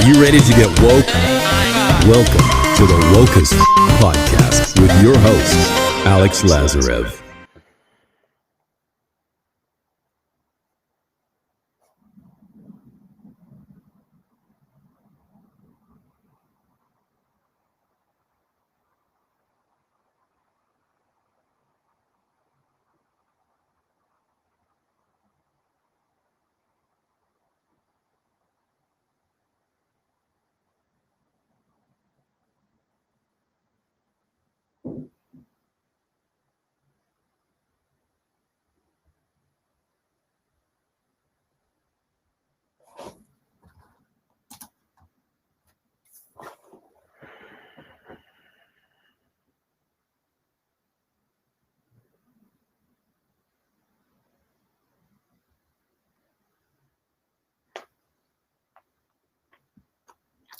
Are you ready to get woke? Welcome to the Wokest Podcast with your host, Alex Lazarev.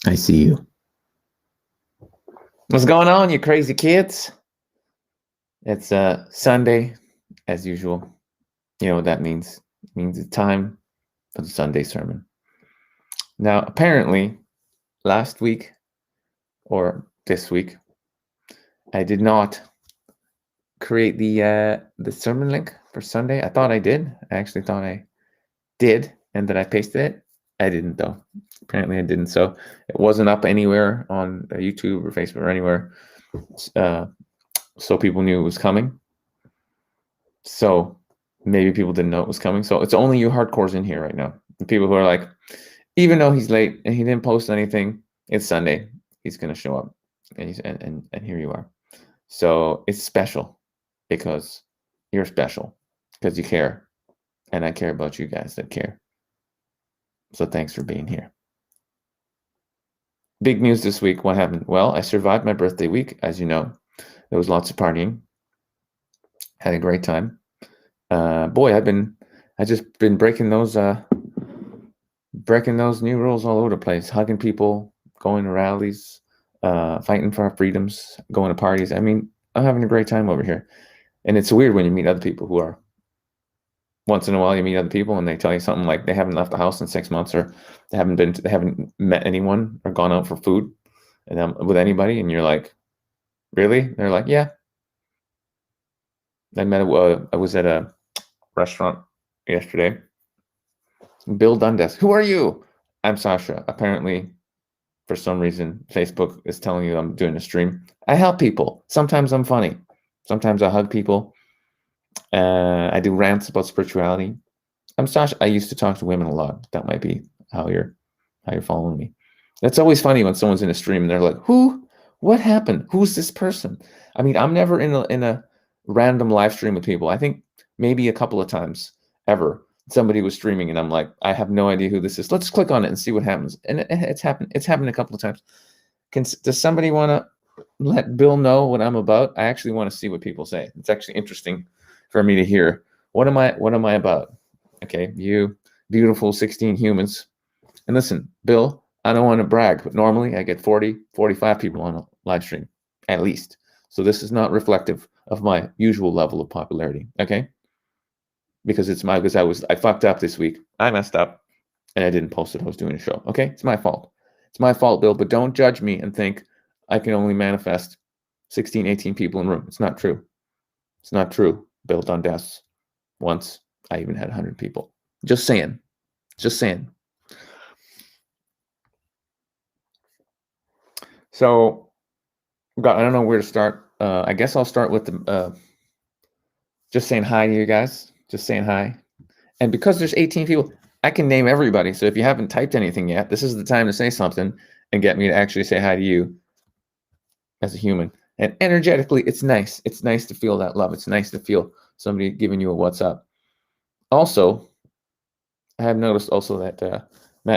I see you. What's going on, you crazy kids? It's Sunday, as usual. You know what that means? It means it's time for the Sunday sermon. Now, apparently, last week or this week, I did not create the sermon link for Sunday. I thought I did. I actually thought I did, and that I pasted it. I didn't, though. Apparently, I didn't. So it wasn't up anywhere on YouTube or Facebook or anywhere. So people knew it was coming. So maybe people didn't know it was coming. So it's only you hardcores in here right now. The people who are like, even though he's late and he didn't post anything, it's Sunday. He's going to show up. And here you are. So it's special because you're special because you care. And I care about you guys that care. So thanks for being here. Big news this week. What happened? Well, I survived my birthday week, as you know. There was lots of partying. Had a great time. Boy, I just been breaking those new rules all over the place. Hugging people, going to rallies, fighting for our freedoms, going to parties. I mean, I'm having a great time over here. And it's weird when you meet other people who are. Once in a while, you meet other people and they tell you something like they haven't left the house in 6 months, or they haven't met anyone or gone out for food and with anybody, and you're like, really? They're like, yeah. I was at a restaurant yesterday. Bill Dundas. Who are you? I'm Sasha. Apparently, for some reason, Facebook is telling you I'm doing a stream. I help people. Sometimes I'm funny. Sometimes I hug people. I do rants about spirituality. I'm Sasha. I used to talk to women a lot. That might be how you're following me. It's always funny when someone's in a stream and they're like, "Who? What happened? Who's this person?" I mean, I'm never in a random live stream with people. I think maybe a couple of times ever somebody was streaming and I'm like, I have no idea who this is. Let's click on it and see what happens. And it's happened. It's happened a couple of times. Does somebody want to let Bill know what I'm about? I actually want to see what people say. It's actually interesting for me to hear. What am I about? Okay, you beautiful 16 humans. And listen, Bill, I don't want to brag, but normally I get 40, 45 people on a live stream, at least. So this is not reflective of my usual level of popularity, okay? Because I fucked up this week. I messed up and I didn't post it. I was doing a show, okay? It's my fault. It's my fault, Bill, but don't judge me and think I can only manifest 16, 18 people in a room. It's not true. It's not true, Bill Dundas. Once I even had 100 people. Just saying. Just saying. So, I don't know where to start. I guess I'll start with the just saying hi to you guys. Just saying hi. And because there's 18 people, I can name everybody. So if you haven't typed anything yet, this is the time to say something and get me to actually say hi to you as a human. And energetically, it's nice. It's nice to feel that love. It's nice to feel somebody giving you a what's up. Also, I have noticed also that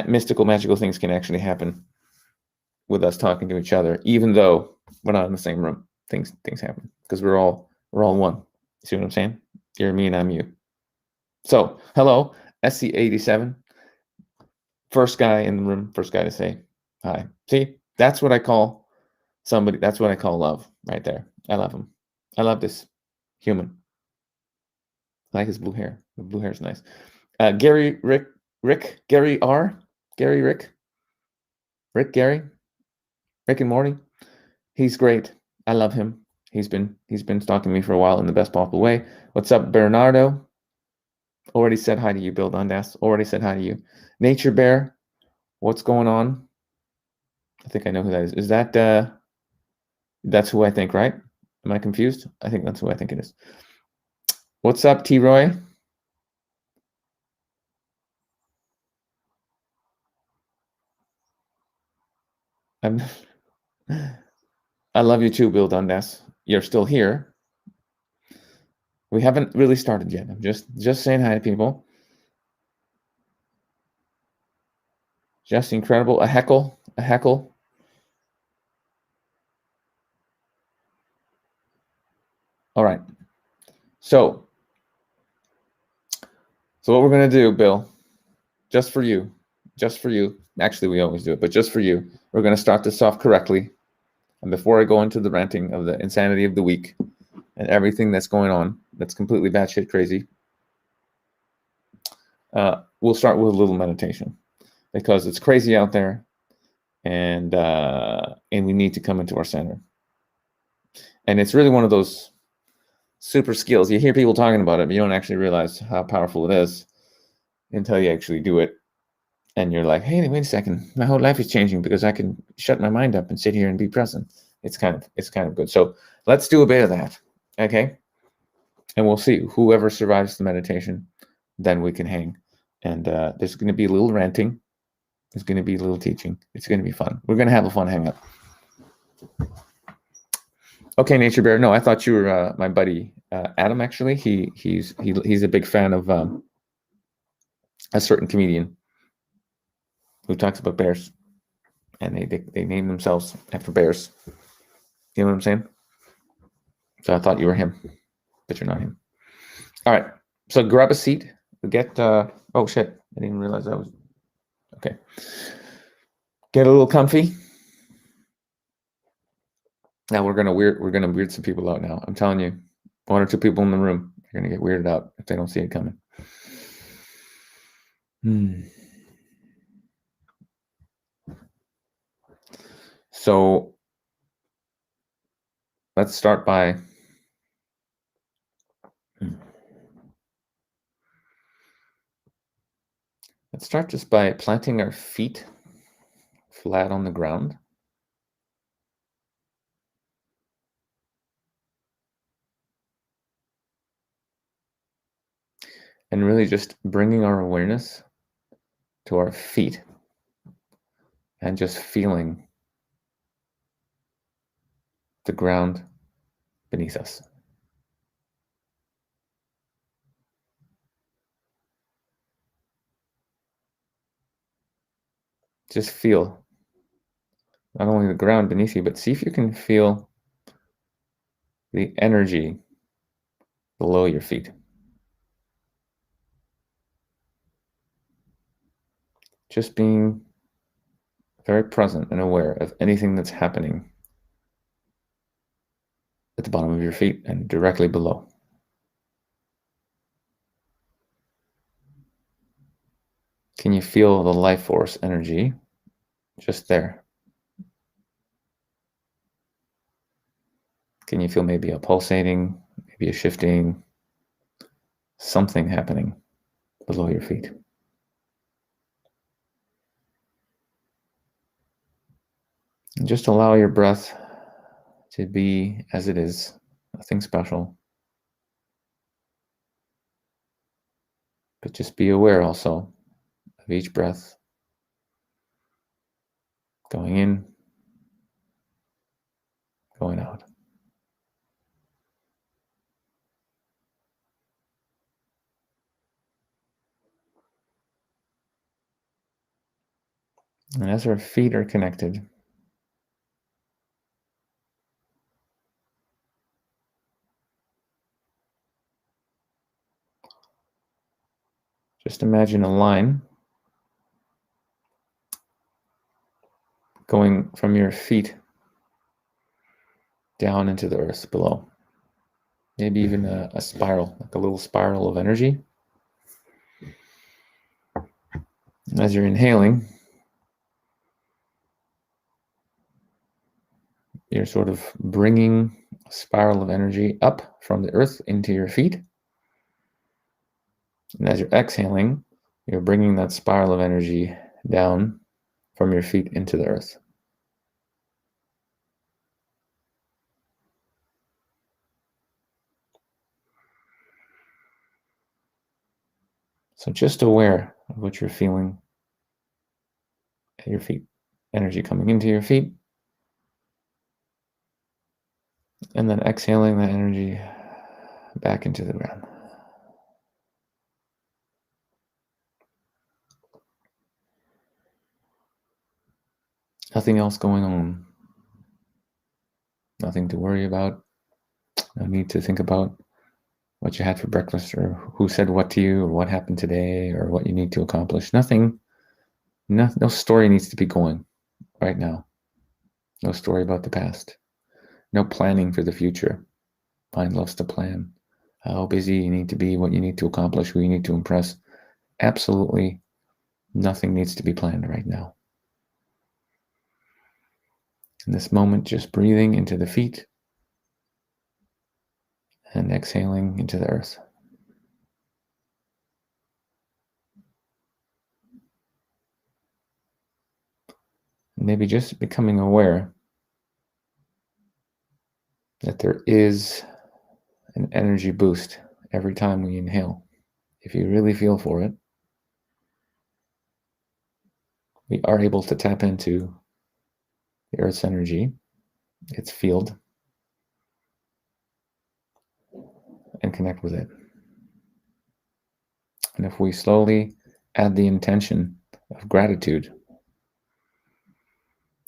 mystical, magical things can actually happen with us talking to each other, even though we're not in the same room. Things happen because we're all one. See what I'm saying? You're me and I'm you. So, hello, SC87. First guy in the room, first guy to say hi. See, that's what I call somebody. That's what I call love right there. I love him. I love this human. I like his blue hair. The blue hair is nice. Gary Rick, Gary R, Gary Rick. Rick and Morty. He's great. I love him. He's been stalking me for a while in the best possible way. What's up, Bernardo? Already said hi to you, Bill Dundas. Already said hi to you. Nature Bear, what's going on? I think I know who that is. Is that that's who I think, right? Am I confused? I think that's who I think it is. What's up, T Roy? I love you too, Bill Dundas. You're still here. We haven't really started yet. I'm just saying hi to people. Just incredible. A heckle. All right. So what we're gonna do, Bill, just for you. Actually, we always do it, but just for you, we're gonna start this off correctly. And before I go into the ranting of the insanity of the week and everything that's going on, that's completely batshit crazy, we'll start with a little meditation because it's crazy out there, and we need to come into our center. And it's really one of those super skills. You hear people talking about it, but you don't actually realize how powerful it is until you actually do it. And you're like, hey, wait a second, my whole life is changing because I can shut my mind up and sit here and be present. It's kind of good. So let's do a bit of that, okay? And we'll see. Whoever survives the meditation, then we can hang. And there's going to be a little ranting. There's going to be a little teaching. It's going to be fun. We're going to have a fun hang up. Okay, Nature Bear. No, I thought you were my buddy Adam. Actually, he's a big fan of a certain comedian who talks about bears, and they name themselves after bears. You know what I'm saying? So I thought you were him, but you're not him. All right. So grab a seat. Get oh shit! I didn't realize that was okay. Get a little comfy. Now we're gonna weird some people out now. I'm telling you, 1 or 2 people in the room are gonna get weirded out if they don't see it coming. So let's start by just by planting our feet flat on the ground. And really just bringing our awareness to our feet and just feeling the ground beneath us. Just feel not only the ground beneath you, but see if you can feel the energy below your feet. Just being very present and aware of anything that's happening at the bottom of your feet and directly below. Can you feel the life force energy just there? Can you feel maybe a pulsating, maybe a shifting, something happening below your feet? And just allow your breath to be as it is, nothing special. But just be aware also of each breath going in, going out. And as our feet are connected, just imagine a line going from your feet down into the earth below. Maybe even a spiral, like a little spiral of energy. As you're inhaling, You're sort of bringing a spiral of energy up from the earth into your feet. And as you're exhaling, you're bringing that spiral of energy down from your feet into the earth. So just aware of what you're feeling at your feet. Energy coming into your feet, and then exhaling that energy back into the ground. Nothing else going on. Nothing to worry about. No need to think about what you had for breakfast or who said what to you or what happened today or what you need to accomplish. Nothing, no story needs to be going right now. No story about the past. No planning for the future. Mind loves to plan. How busy you need to be, what you need to accomplish, who you need to impress. Absolutely nothing needs to be planned right now. In this moment, just breathing into the feet and exhaling into the earth. Maybe just becoming aware that there is an energy boost every time we inhale. If you really feel for it, we are able to tap into the Earth's energy, its field, and connect with it. And if we slowly add the intention of gratitude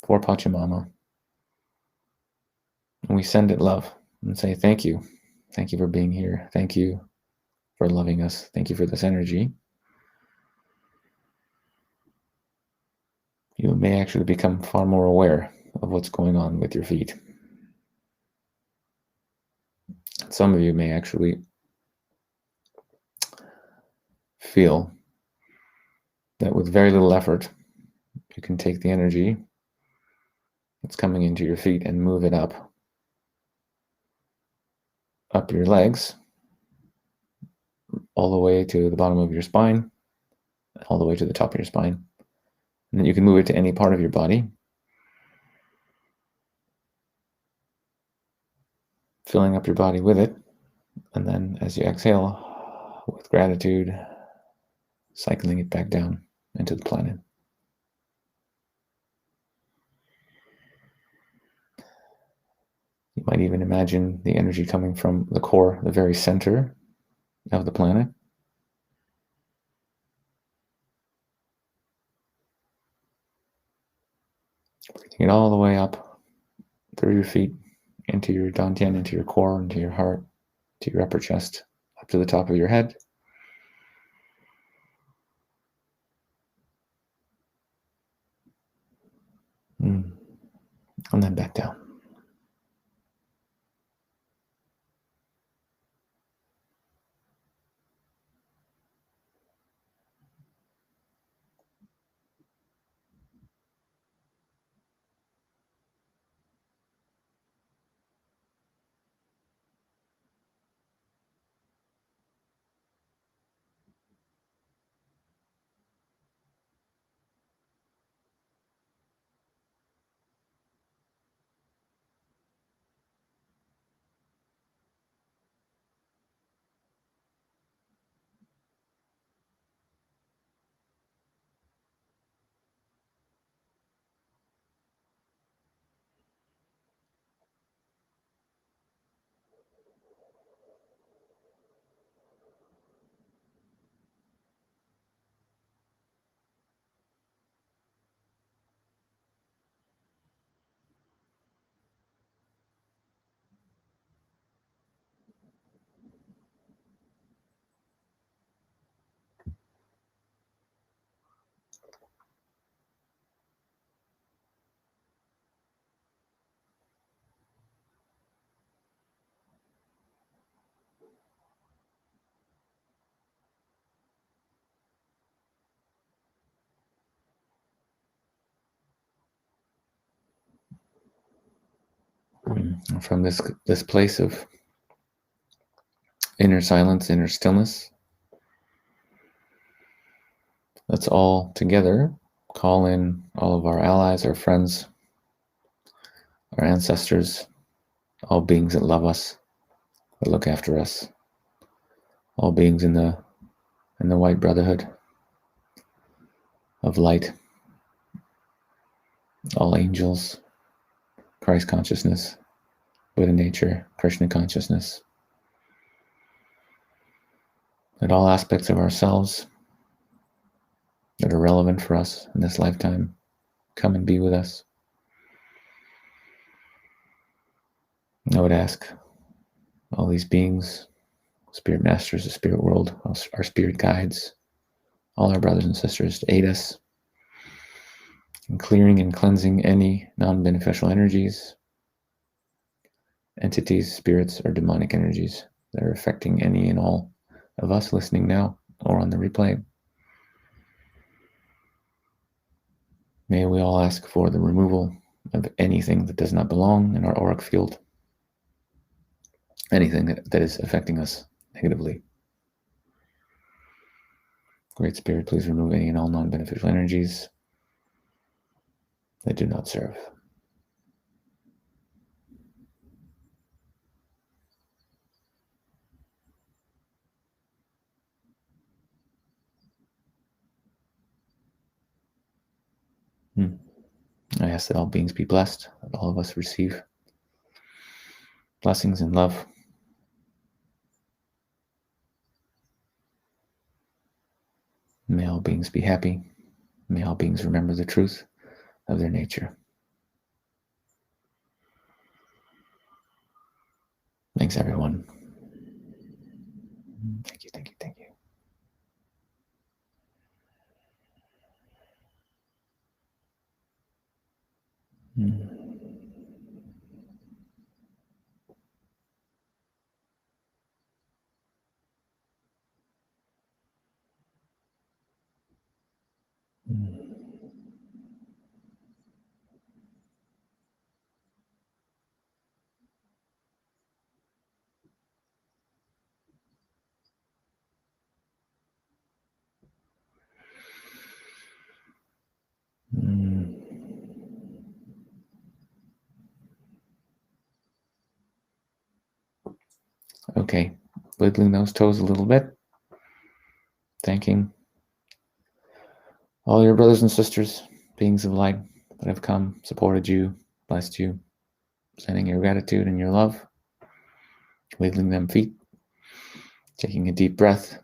for Pachamama, and we send it love and say, thank you. Thank you for being here. Thank you for loving us. Thank you for this energy. You may actually become far more aware of what's going on with your feet. Some of you may actually feel that with very little effort, you can take the energy that's coming into your feet and move it up your legs, all the way to the bottom of your spine, all the way to the top of your spine. And then you can move it to any part of your body, filling up your body with it. And then as you exhale, with gratitude, cycling it back down into the planet. You might even imagine the energy coming from the core, the very center of the planet. Bringing it all the way up through your feet, into your dantian, into your core, into your heart, to your upper chest, up to the top of your head. And then back down. From this place of inner silence, inner stillness, let's all together call in all of our allies, our friends, our ancestors, all beings that love us, that look after us, all beings in the white brotherhood of light, all angels, Christ consciousness, Buddha nature, Krishna consciousness, that all aspects of ourselves that are relevant for us in this lifetime come and be with us. I would ask all these beings, spirit masters, the spirit world, our spirit guides, all our brothers and sisters to aid us in clearing and cleansing any non-beneficial energies, entities, spirits, or demonic energies that are affecting any and all of us listening now or on the replay. May we all ask for the removal of anything that does not belong in our auric field, anything that is affecting us negatively. Great Spirit, please remove any and all non-beneficial energies that do not serve. I ask that all beings be blessed, that all of us receive blessings and love. May all beings be happy. May all beings remember the truth of their nature. Thanks, everyone. Thank you, thank you, thank you. Okay, wiggling those toes a little bit. Thanking all your brothers and sisters, beings of light that have come, supported you, blessed you, sending your gratitude and your love, wiggling them feet, taking a deep breath.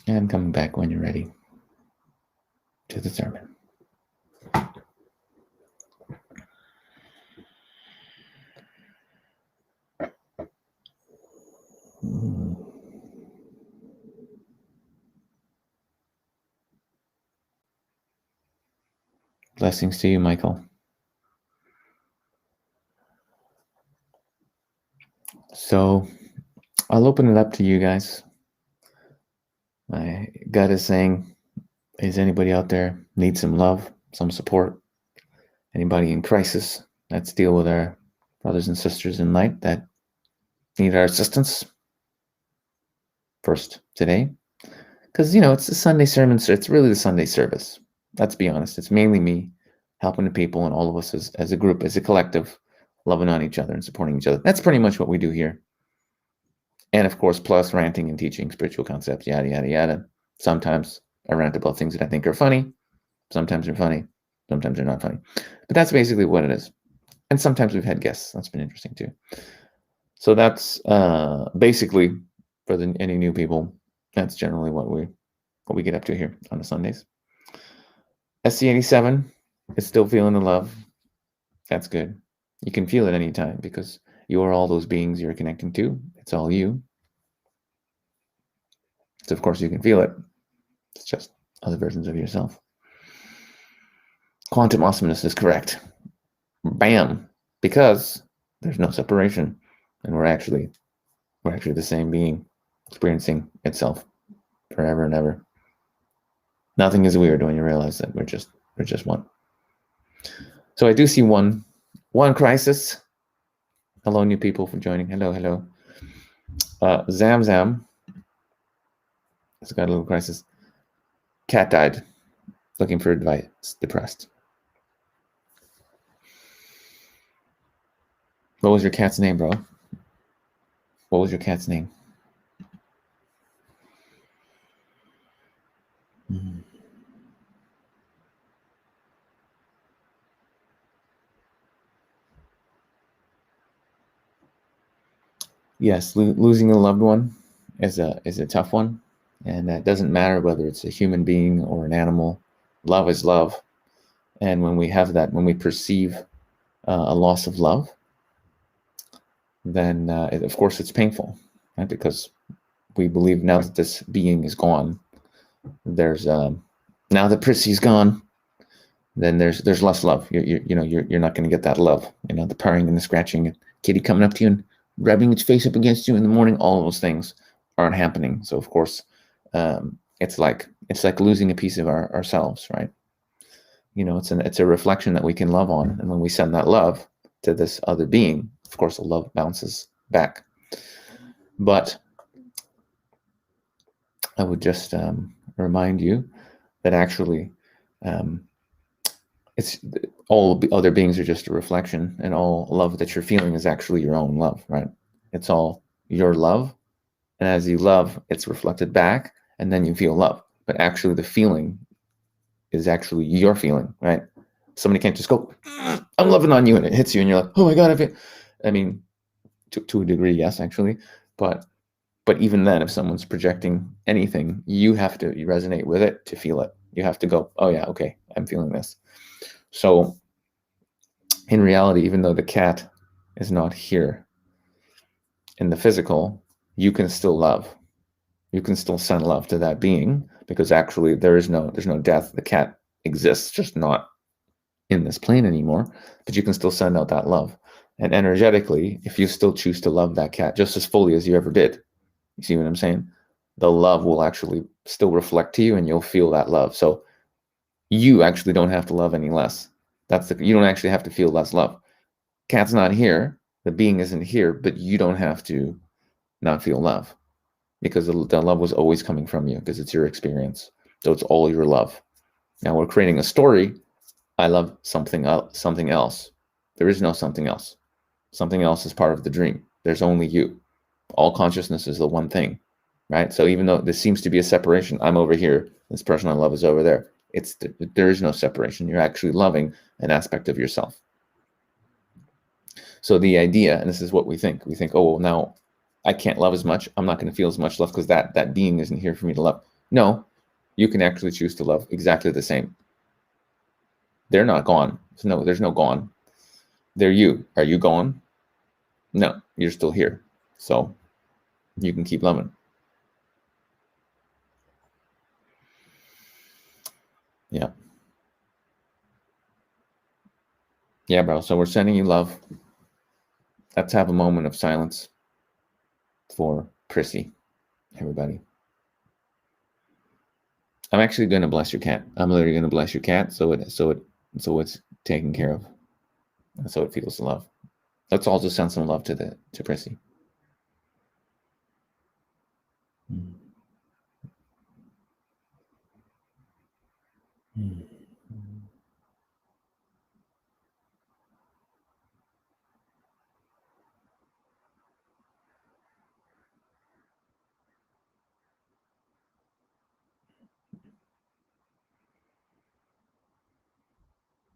And coming back when you're ready to the sermon. Blessings to you, Michael. So I'll open it up to you guys. My gut is saying, is anybody out there need some love, some support? Anybody in crisis? Let's deal with our brothers and sisters in light that need our assistance first today. Because, it's the Sunday sermon, so it's really the Sunday service. Let's be honest. It's mainly me helping the people and all of us as a group, as a collective, loving on each other and supporting each other. That's pretty much what we do here. And of course, plus ranting and teaching spiritual concepts, yada, yada, yada. Sometimes I rant about things that I think are funny. Sometimes they're funny. Sometimes they're not funny. But that's basically what it is. And sometimes we've had guests. That's been interesting too. So that's basically, for any new people, that's generally what we get up to here on the Sundays. SC87 is still feeling the love. That's good. You can feel it anytime because you are all those beings you're connecting to. It's all you. So of course you can feel it. It's just other versions of yourself. Quantum awesomeness is correct. Bam! Because there's no separation, and we're actually the same being experiencing itself forever and ever. Nothing is weird when you realize that we're just one. So I do see one crisis. Hello, new people for joining. Hello. Zam has got a little crisis. Cat died. Looking for advice. Depressed. What was your cat's name, bro? What was your cat's name? Mm-hmm. Yes, losing a loved one is a tough one, and it doesn't matter whether it's a human being or an animal. Love is love, and when we have that, when we perceive a loss of love, then of course it's painful, right? Because we believe now that this being is gone, there's now that Prissy's gone, then there's less love. You're not going to get that love. The purring and the scratching, and kitty coming up to you and rubbing its face up against you in the morning. All of those things aren't happening. So of course, it's like losing a piece of ourselves, right? It's a reflection that we can love on, and when we send that love to this other being, of course, the love bounces back. But I would just remind you that actually, it's all other beings are just a reflection, and all love that you're feeling is actually your own love, right? It's all your love, and as you love, it's reflected back, and then you feel love. But actually, the feeling is actually your feeling, right? Somebody can't just go, "I'm loving on you," and it hits you, and you're like, "Oh my god!" I mean, to a degree, yes, actually, but even then, if someone's projecting anything, you have to resonate with it to feel it. You have to go, "Oh yeah, okay, I'm feeling this." So in reality, even though the cat is not here in the physical, you can still love. You can still send love to that being, because actually there's no death. The cat exists, just not in this plane anymore, but you can still send out that love. And energetically, if you still choose to love that cat just as fully as you ever did, you see what I'm saying? The love will actually still reflect to you, and you'll feel that love. So you actually don't have to love any less. You don't actually have to feel less love. Cat's not here, the being isn't here, but you don't have to not feel love, because the love was always coming from you, because it's your experience. So it's all your love. Now we're creating a story. I love something else. There is no something else. Something else is part of the dream. There's only you. All consciousness is the one thing, right? So even though there seems to be a separation, I'm over here, this person I love is over there. There is no separation. You're actually loving an aspect of yourself. So the idea, and this is what we think, oh, well, now I can't love as much. I'm not going to feel as much love because that being isn't here for me to love. No, you can actually choose to love exactly the same. They're not gone. No, there's no gone. They're you. Are you gone? No, you're still here. So you can keep loving. Yeah. Yeah, bro. So we're sending you love. Let's have a moment of silence for Prissy, everybody. I'm actually going to bless your cat. I'm literally going to bless your cat, so it's taken care of, so it feels the love. Let's also send some love to Prissy. Mm. Mm.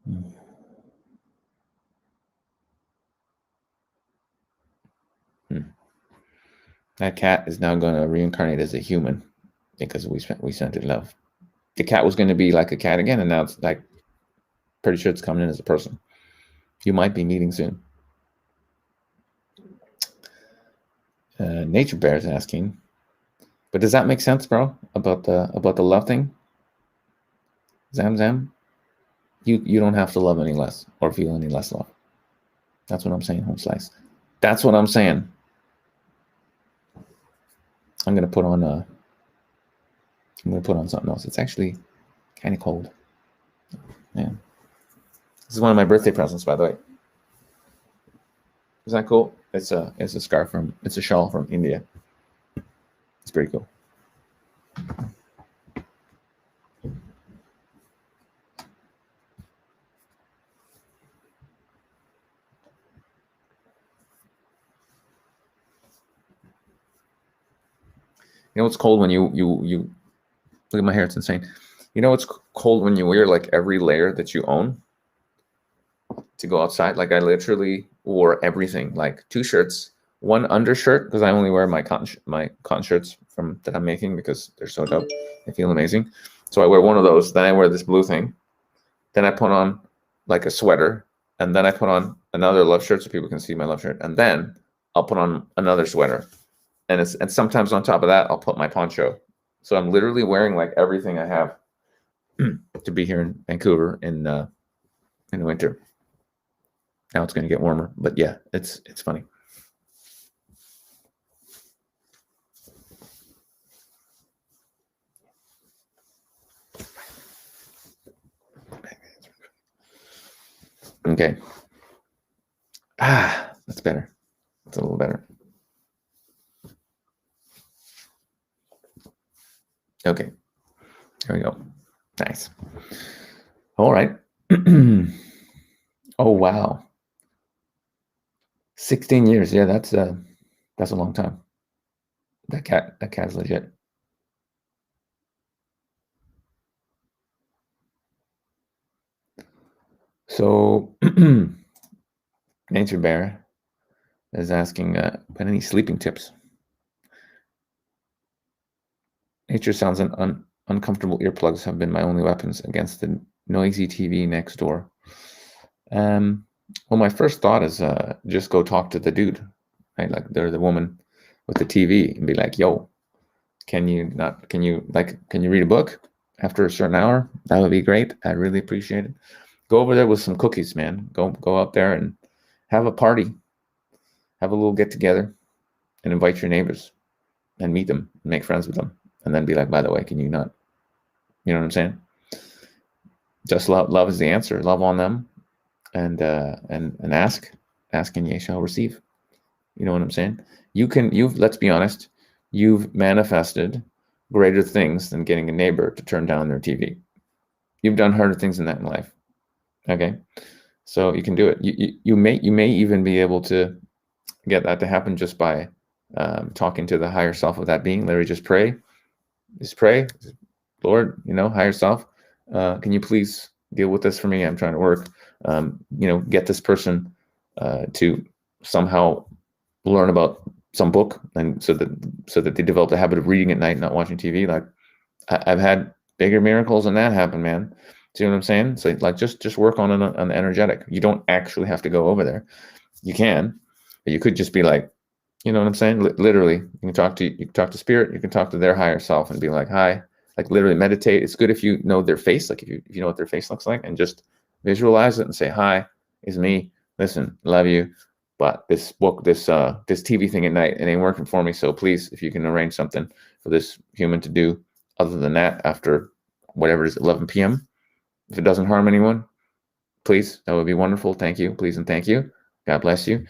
Mm. Mm. That cat is now going to reincarnate as a human because we sent it love. The cat was going to be like a cat again, and now it's like pretty sure it's coming in as a person. You might be meeting soon. Nature Bear is asking, but does that make sense, bro? About the love thing? Zam, you don't have to love any less or feel any less love. That's what I'm saying, Home Slice. That's what I'm saying. I'm gonna put on something else. It's actually Kind of cold. Yeah. This is one of my birthday presents, by the way. Isn't that cool? It's a scarf it's a shawl from India. It's pretty cool. You know what's cold when you look at my hair, it's insane. You know what's cold when you wear like every layer that you own to go outside? Like I literally wore everything, like 2 shirts, 1 undershirt, because I only wear my cotton shirts from that I'm making because they're so dope. They feel amazing. So I wear one of those, then I wear this blue thing, then I put on like a sweater, and then I put on another love shirt so people can see my love shirt, and then I'll put on another sweater. And sometimes on top of that, I'll put my poncho. So I'm literally wearing like everything I have to be here in Vancouver in winter. Now it's going to get warmer, but yeah, it's funny. Okay. That's better. That's a little better. Okay. There we go. Nice. All right. Oh, wow. 16 years. Yeah, that's a long time. That cat's legit. So Nature Bear is asking, got any sleeping tips? Nature sounds and uncomfortable earplugs have been my only weapons against the noisy TV next door. Well, my first thought is just go talk to the dude, right? Like they're the woman with the TV and be like, yo, can you read a book after a certain hour? That would be great. I really appreciate it. Go over there with some cookies, man. Go up there and have a party, have a little get together, and invite your neighbors and meet them, and make friends with them, and then be like, by the way, can you not? You know what I'm saying? Just love is the answer. Love on them, and ask and ye shall receive. You know what I'm saying? Let's be honest, you've manifested greater things than getting a neighbor to turn down their TV. You've done harder things than that in life. Okay, so you can do it. You may even be able to get that to happen just by talking to the higher self of that being. Literally, just pray, Lord, higher self, can you please deal with this for me? I'm trying to work. Get this person to somehow learn about some book, and so that they develop the habit of reading at night, not watching TV. Like I've had bigger miracles than that happen, man. See what I'm saying? So like just work on an energetic. You don't actually have to go over there. You can, but you could just be like, you know what I'm saying? Literally, you can talk to spirit. You can talk to their higher self and be like, hi. Like literally meditate. It's good if you know their face, like if you know what their face looks like, and just visualize it and say, hi, it's me. Listen, love you. But this book, this TV thing at night, it ain't working for me. So please, if you can arrange something for this human to do other than that after whatever it is, 11 p.m., if it doesn't harm anyone, please, that would be wonderful. Thank you. Please and thank you. God bless you.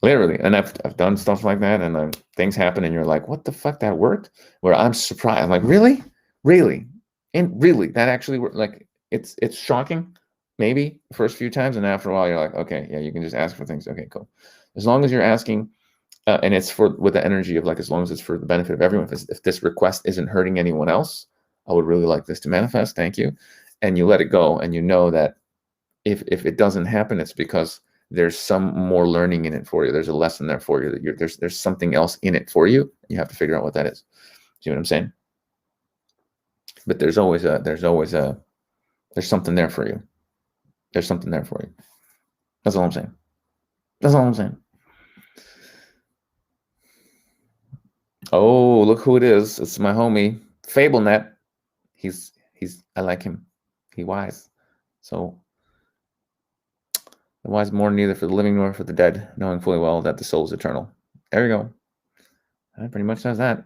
Literally. And I've done stuff like that, and things happen and you're like, what the fuck, that worked? Where I'm surprised. I'm like, really? And really, that actually worked. Like it's shocking, maybe the first few times, and after a while you're like, okay, yeah, you can just ask for things. Okay, cool. As long as you're asking, and it's with the energy of like, as long as it's for the benefit of everyone. If this request isn't hurting anyone else, I would really like this to manifest. Thank you. And you let it go, and you know that if it doesn't happen, it's because there's some more learning in it for you. There's a lesson there for you. That there's something else in it for you. You have to figure out what that is. See what I'm saying? But there's something there for you. There's something there for you. That's all I'm saying. That's all I'm saying. Oh, look who it is. It's my homie, FableNet. I like him. He wise. So the wise more neither for the living nor for the dead, knowing fully well that the soul is eternal. There you go. That pretty much says that.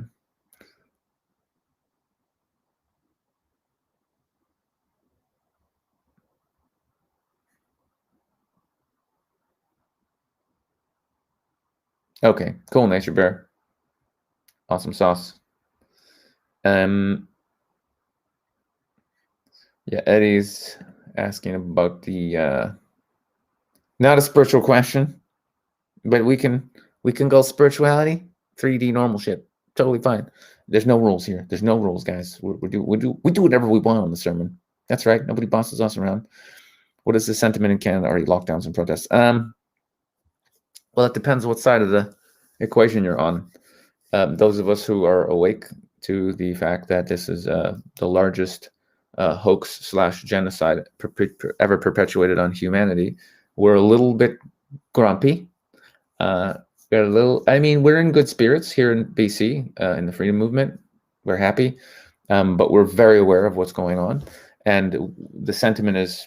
Okay, cool. Nature Bear. Awesome sauce. Um, yeah, Eddie's asking about the not a spiritual question, but we can go spirituality, 3D normal shit, totally fine. There's no rules here. There's no rules, guys. We do whatever we want on the sermon. That's right. Nobody bosses us around. What is the sentiment in Canada? Are lockdowns and protests? Well, it depends what side of the equation you're on. Those of us who are awake to the fact that this is the largest hoax slash genocide ever perpetuated on humanity, we're a little bit grumpy. We're a little. I mean, we're in good spirits here in BC in the freedom movement. We're happy, but we're very aware of what's going on, and the sentiment is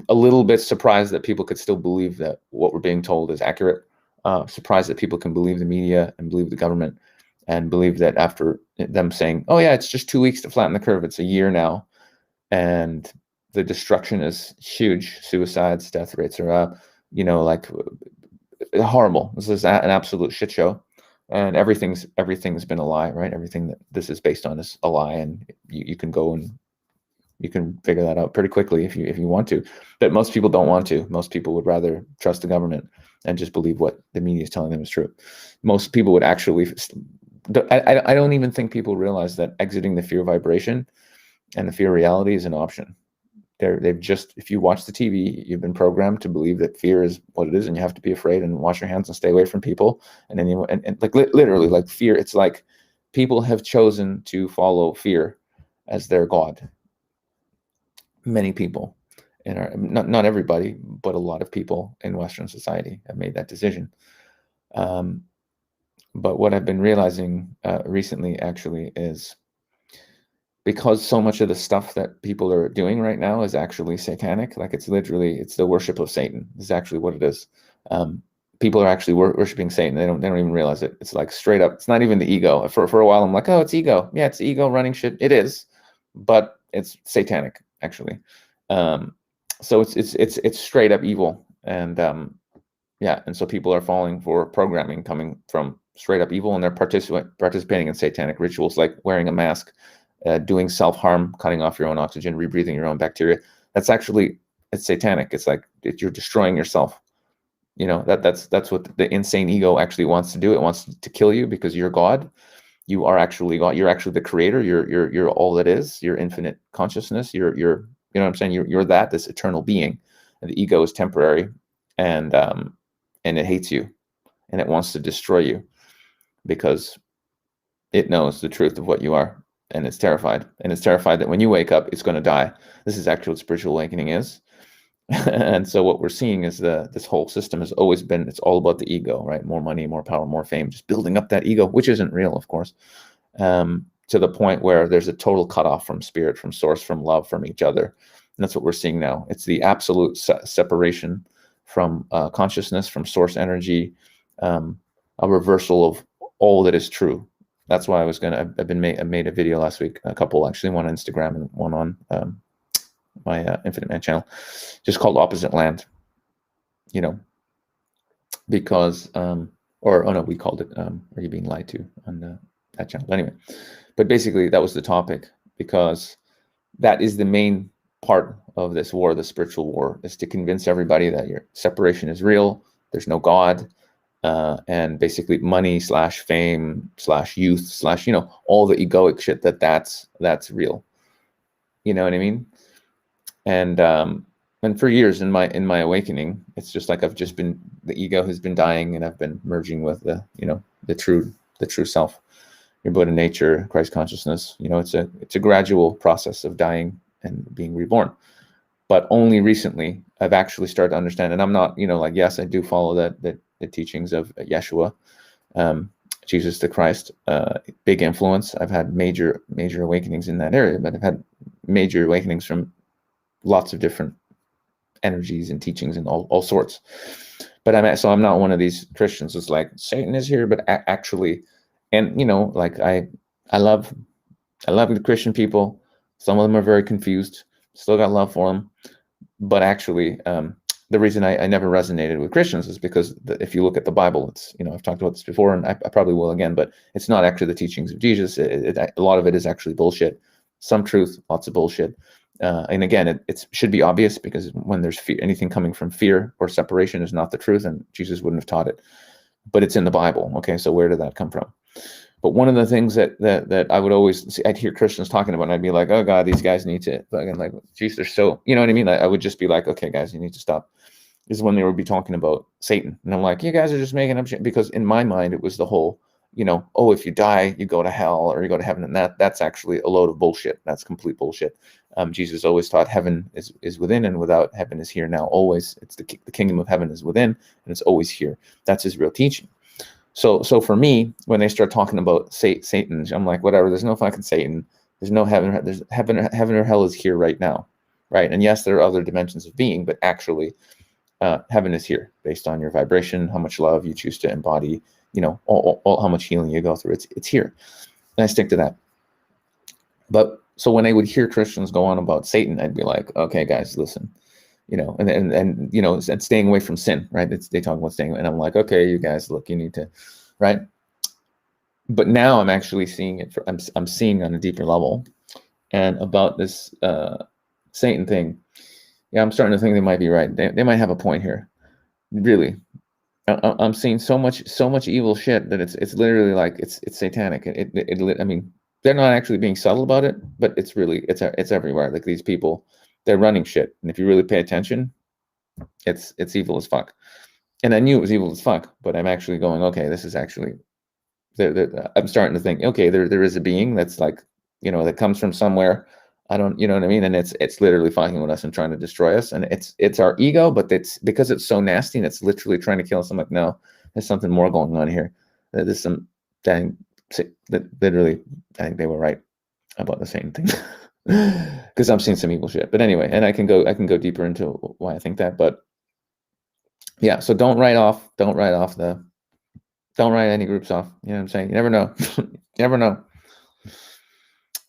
a little bit surprised that people could still believe that what we're being told is accurate. Surprised that people can believe the media and believe the government and believe that after them saying, "Oh yeah, it's just 2 weeks to flatten the curve," it's a year now, and the destruction is huge. Suicides, death rates are up. Like horrible. This is an absolute shit show, and everything's been a lie, right? Everything that this is based on is a lie, and you can go and you can figure that out pretty quickly if you want to. But most people don't want to. Most people would rather trust the government and just believe what the media is telling them is true. Most people would actually. I don't even think people realize that exiting the fear vibration and the fear reality is an option. They've just, if you watch the TV, you've been programmed to believe that fear is what it is, and you have to be afraid and wash your hands and stay away from people. And then and like literally, like fear, it's like people have chosen to follow fear as their god. Many people, and not everybody, but a lot of people in Western society have made that decision. But what I've been realizing recently, actually, is because so much of the stuff that people are doing right now is actually satanic. Like it's the worship of Satan. This is actually what it is. People are actually worshiping Satan. They don't even realize it. It's like straight up. It's not even the ego. For a while, I'm like, oh, it's ego. Yeah, it's ego running shit. It is, but it's satanic actually. So it's straight up evil, and yeah, and so people are falling for programming coming from straight up evil, and they're participating in satanic rituals like wearing a mask, doing self-harm, cutting off your own oxygen, rebreathing your own bacteria. It's satanic. It's like you're destroying yourself. That's what the insane ego actually wants to do. It wants to kill you because you're God. You are actually God. You're actually the creator. You're all that is. You're infinite consciousness. You're you know what I'm saying? You're this eternal being. And the ego is temporary, and it hates you, and it wants to destroy you because it knows the truth of what you are, and it's terrified. And it's terrified that when you wake up, it's going to die. This is actually what spiritual awakening is. And so what we're seeing is this whole system has always been, it's all about the ego, right? More money, more power, more fame, just building up that ego, which isn't real, of course, to the point where there's a total cutoff from spirit, from source, from love, from each other. And that's what we're seeing now. It's the absolute separation from consciousness, from source energy, a reversal of all that is true. That's why I made a video last week, a couple actually, one on Instagram and one on my Infinite Man channel, just called Opposite Land, because, or, oh no, we called it, Are You Being Lied To on that channel. But anyway, but basically that was the topic, because that is the main part of this war, the spiritual war, is to convince everybody that your separation is real. There's no God. And basically money slash fame slash youth slash, all the egoic shit that's real. You know what I mean? And for years in my awakening, it's just like the ego has been dying, and I've been merging with the true self, your Buddha nature, Christ consciousness. It's a gradual process of dying and being reborn. But only recently I've actually started to understand, and I'm not, yes, I do follow the teachings of Yeshua, Jesus the Christ, big influence. I've had major awakenings in that area, but I've had major awakenings from lots of different energies and teachings and all sorts. But I'm not one of these Christians who's like, Satan is here, but actually, and like I love the Christian people. Some of them are very confused. Still got love for them, but actually, the reason I never resonated with Christians is because if you look at the Bible, it's, I've talked about this before, and I probably will again, but it's not actually the teachings of Jesus. A lot of it is actually bullshit. Some truth, lots of bullshit. And again, it should be obvious, because when there's anything coming from fear or separation is not the truth, and Jesus wouldn't have taught it. But it's in the Bible. Okay, so where did that come from? But one of the things that I would always see, I'd hear Christians talking about, and I'd be like, oh God, these guys need to, like, geez, they're so, you know what I mean? I would just be like, okay, guys, you need to stop. This is when they would be talking about Satan. And I'm like, you guys are just making up shit. Because in my mind, it was the whole, oh, if you die, you go to hell or you go to heaven. And that's actually a load of bullshit. That's complete bullshit. Jesus always taught heaven is within, and without heaven is here now. Always, it's the kingdom of heaven is within, and it's always here. That's his real teaching. So for me, when they start talking about Satan, I'm like, whatever. There's no fucking Satan. There's no heaven. There's heaven or hell is here right now, right? And yes, there are other dimensions of being, but actually, heaven is here based on your vibration, how much love you choose to embody, all how much healing you go through. It's here, and I stick to that. But so when I would hear Christians go on about Satan, I'd be like, okay, guys, listen. And staying away from sin, right? They talk about staying away, and I'm like, okay, you guys, look, you need to, right? But now I'm actually seeing it. I'm seeing on a deeper level, and about this Satan thing. Yeah, I'm starting to think they might be right. They might have a point here. Really, I'm seeing so much evil shit that it's literally like it's satanic. I mean, they're not actually being subtle about it, but it's everywhere. Like, these people, they're running shit, and if you really pay attention, it's evil as fuck. And I knew it was evil as fuck, but I'm actually going, okay, this is actually. I'm starting to think, okay, there is a being that's like, that comes from somewhere. I don't, you know what I mean? And it's literally fucking with us and trying to destroy us. And it's our ego, but it's because it's so nasty and it's literally trying to kill us. I'm like, no, there's something more going on here. There's some dang, literally, I think they were right about the same thing. Because I'm seeing some evil shit. But anyway, and I can go deeper into why I think that. But yeah, so don't write any groups off. You know what I'm saying? You never know. You never know.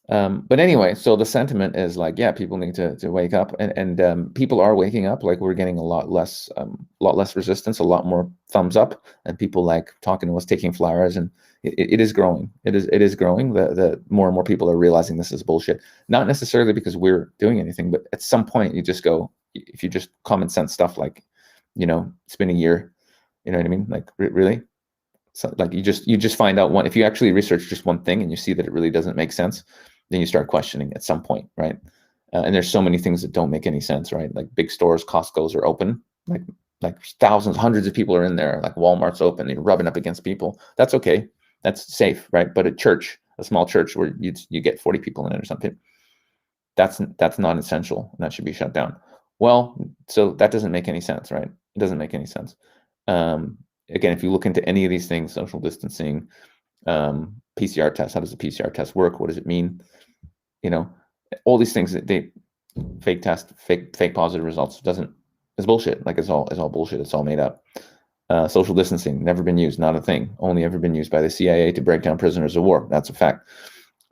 But anyway, so the sentiment is like, yeah, people need to wake up, and people are waking up. Like, we're getting a lot less resistance, a lot more thumbs up, and people like talking to us, taking flowers, and it is growing. It is growing. The more and more people are realizing this is bullshit. Not necessarily because we're doing anything, but at some point you just go, if you just common sense stuff like, it's been a year, you know what I mean? Like, really. So like you just find out if you actually research just one thing and you see that it really doesn't make sense, then you start questioning at some point, right? And there's so many things that don't make any sense, right? Like, big stores, Costco's are open, like thousands, hundreds of people are in there. Like, Walmart's open, you're rubbing up against people. That's okay, that's safe, right? But a small church where you get 40 people in it or something, that's not essential, and that should be shut down. Well, so that doesn't make any sense, right? It doesn't make any sense. Again, if you look into any of these things, social distancing, PCR test, how does the PCR test work? What does it mean? All these things that they fake test, fake positive results it's bullshit. Like, it's all bullshit. It's all made up. Social distancing, never been used, not a thing. Only ever been used by the CIA to break down prisoners of war. That's a fact.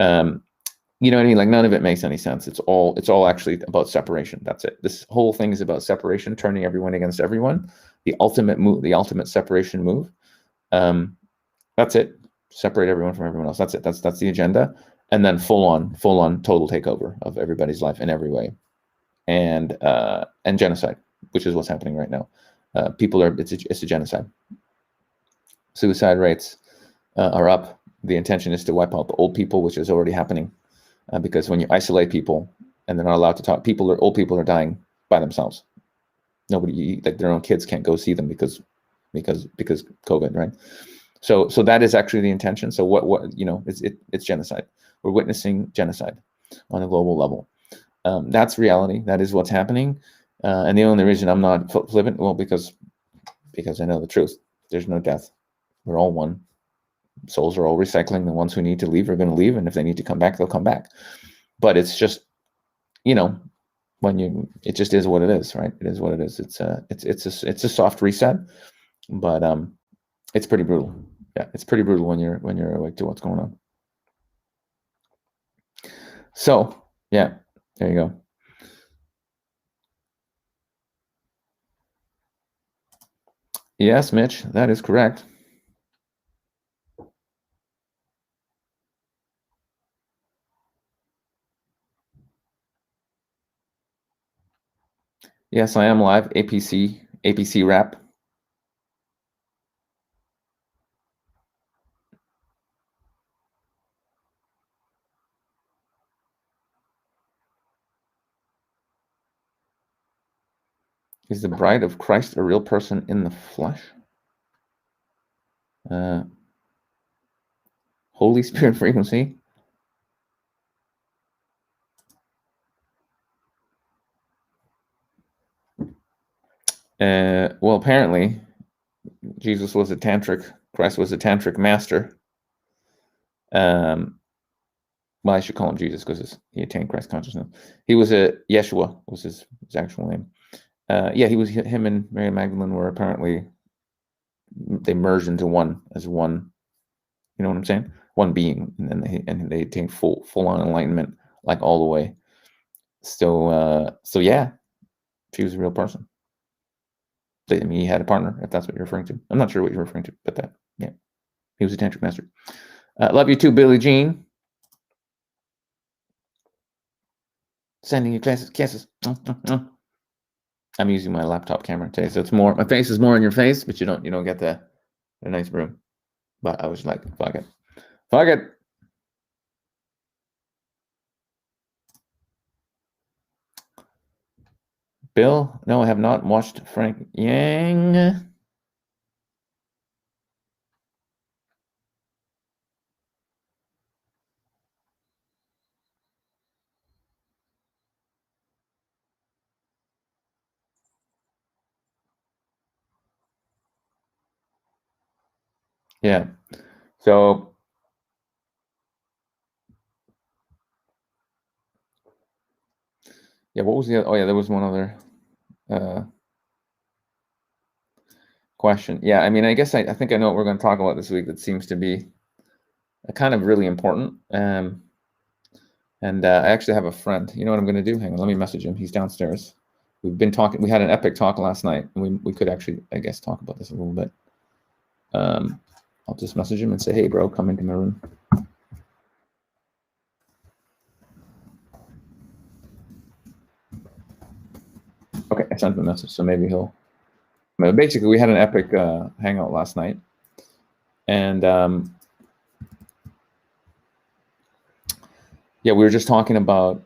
You know what I mean? Like, none of it makes any sense. It's all actually about separation. That's it. This whole thing is about separation, turning everyone against everyone. The ultimate move, the ultimate separation move. That's it. Separate everyone from everyone else. That's it. That's the agenda. And then full on total takeover of everybody's life in every way, and genocide, which is what's happening right now. It's a genocide. Suicide rates are up. The intention is to wipe out the old people, which is already happening, because when you isolate people and they're not allowed to talk, old people are dying by themselves. Nobody, like, their own kids can't go see them because COVID, right? So that is actually the intention. So it's genocide. We're witnessing genocide on a global level. That's reality. That is what's happening. And the only reason I'm not flippant, well, because I know the truth. There's no death. We're all one. Souls are all recycling. The ones who need to leave are going to leave, and if they need to come back, they'll come back. But it's just, it just is what it is, right? It is what it is. It's a soft reset, but it's pretty brutal. Yeah, it's pretty brutal when you're awake to what's going on. So yeah, there you go. Yes, Mitch, that is correct. Yes, I am live. APC rap. Is the bride of Christ a real person in the flesh? Holy Spirit frequency. Well, apparently, Jesus was a tantric. Christ was a tantric master. Well, I should call him Jesus because he attained Christ consciousness. He was a Yeshua was his actual name. Yeah, him and Mary Magdalene were apparently they merged into one as one. You know what I'm saying? One being, and then they attained full on enlightenment, like all the way. So yeah, she was a real person. I mean, he had a partner, if that's what you're referring to. I'm not sure what you're referring to, but yeah, he was a tantric master. Love you too, Billie Jean. Sending you kisses. I'm using my laptop camera today, so it's more. My face is more in your face, but you don't get the nice room. But I was like, fuck it. Bill, no, I have not watched Frank Yang. Yeah. So yeah, what was the other? Oh yeah, there was one other question. Yeah, I mean, I guess I think I know what we're going to talk about this week. That seems to be kind of really important. And I actually have a friend. You know what I'm going to do? Hang on, let me message him. He's downstairs. We've been talking. We had an epic talk last night, and we could actually, I guess, talk about this a little bit. I'll just message him and say, "Hey, bro, come into my room." Okay, I sent him a message, so maybe he'll. Basically, we had an epic hangout last night, and yeah, we were just talking about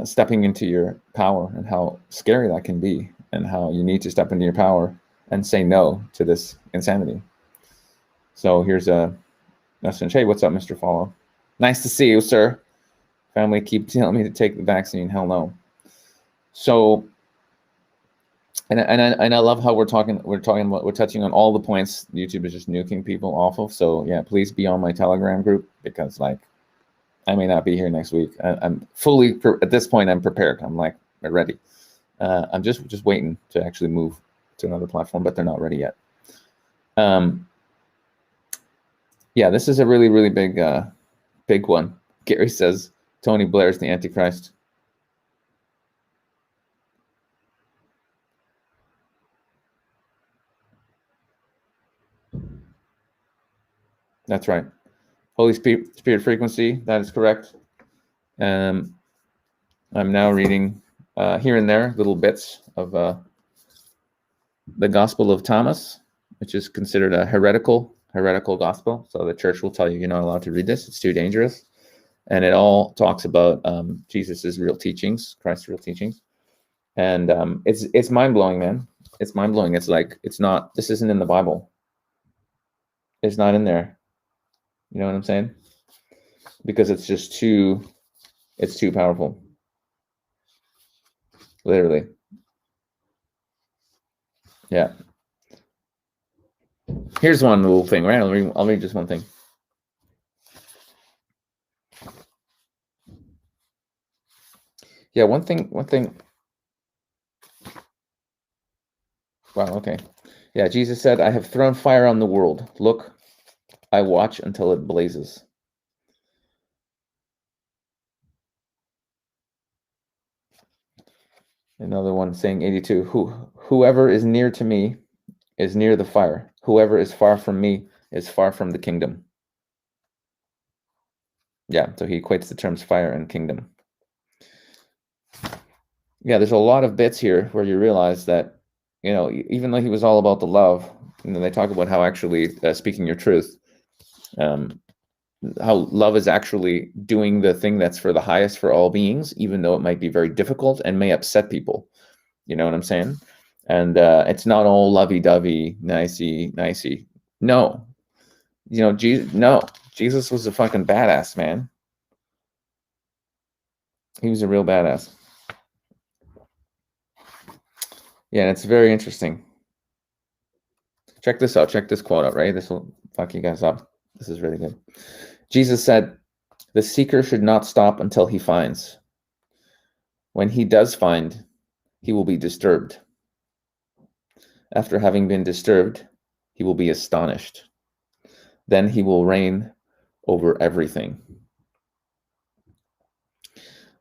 stepping into your power and how scary that can be, and how you need to step into your power and say no to this insanity. So here's a message. Hey, what's up, Mr. Follow? Nice to see you, sir. Family keep telling me to take the vaccine. Hell no. So, and I love how we're touching on all the points YouTube is just nuking people off of. So yeah, please be on my Telegram group, because like I may not be here next week. I'm fully at this point. I'm prepared. I'm like ready. I'm just waiting to actually move to another platform, but they're not ready yet. Yeah, this is a really, really big one. Gary says Tony Blair's the Antichrist. That's right. Holy Spirit frequency. That is correct. I'm now reading here and there little bits of the Gospel of Thomas, which is considered a heretical gospel. So the church will tell you you're not allowed to read this. It's too dangerous. And it all talks about Jesus's real teachings, Christ's real teachings. And it's mind-blowing, man. It's mind-blowing. It's like, this isn't in the Bible. It's not in there. You know what I'm saying? Because it's just too powerful. Literally. Yeah. Here's one little thing, right? I'll read just one thing. Yeah, one thing. Wow, okay. Yeah, Jesus said, I have thrown fire on the world. Look, I watch until it blazes. Another one saying 82. Whoever is near to me is near the fire. Whoever is far from me is far from the kingdom. Yeah, so he equates the terms fire and kingdom. Yeah, there's a lot of bits here where you realize that, even though he was all about the love, they talk about how actually speaking your truth, how love is actually doing the thing that's for the highest for all beings, even though it might be very difficult and may upset people. You know what I'm saying? And it's not all lovey-dovey, nicey. No, Jesus was a fucking badass, man. He was a real badass. Yeah, and it's very interesting. Check this out. Check this quote out, right? This will fuck you guys up. This is really good. Jesus said, "The seeker should not stop until he finds. When he does find, he will be disturbed. After having been disturbed, he will be astonished. Then he will reign over everything."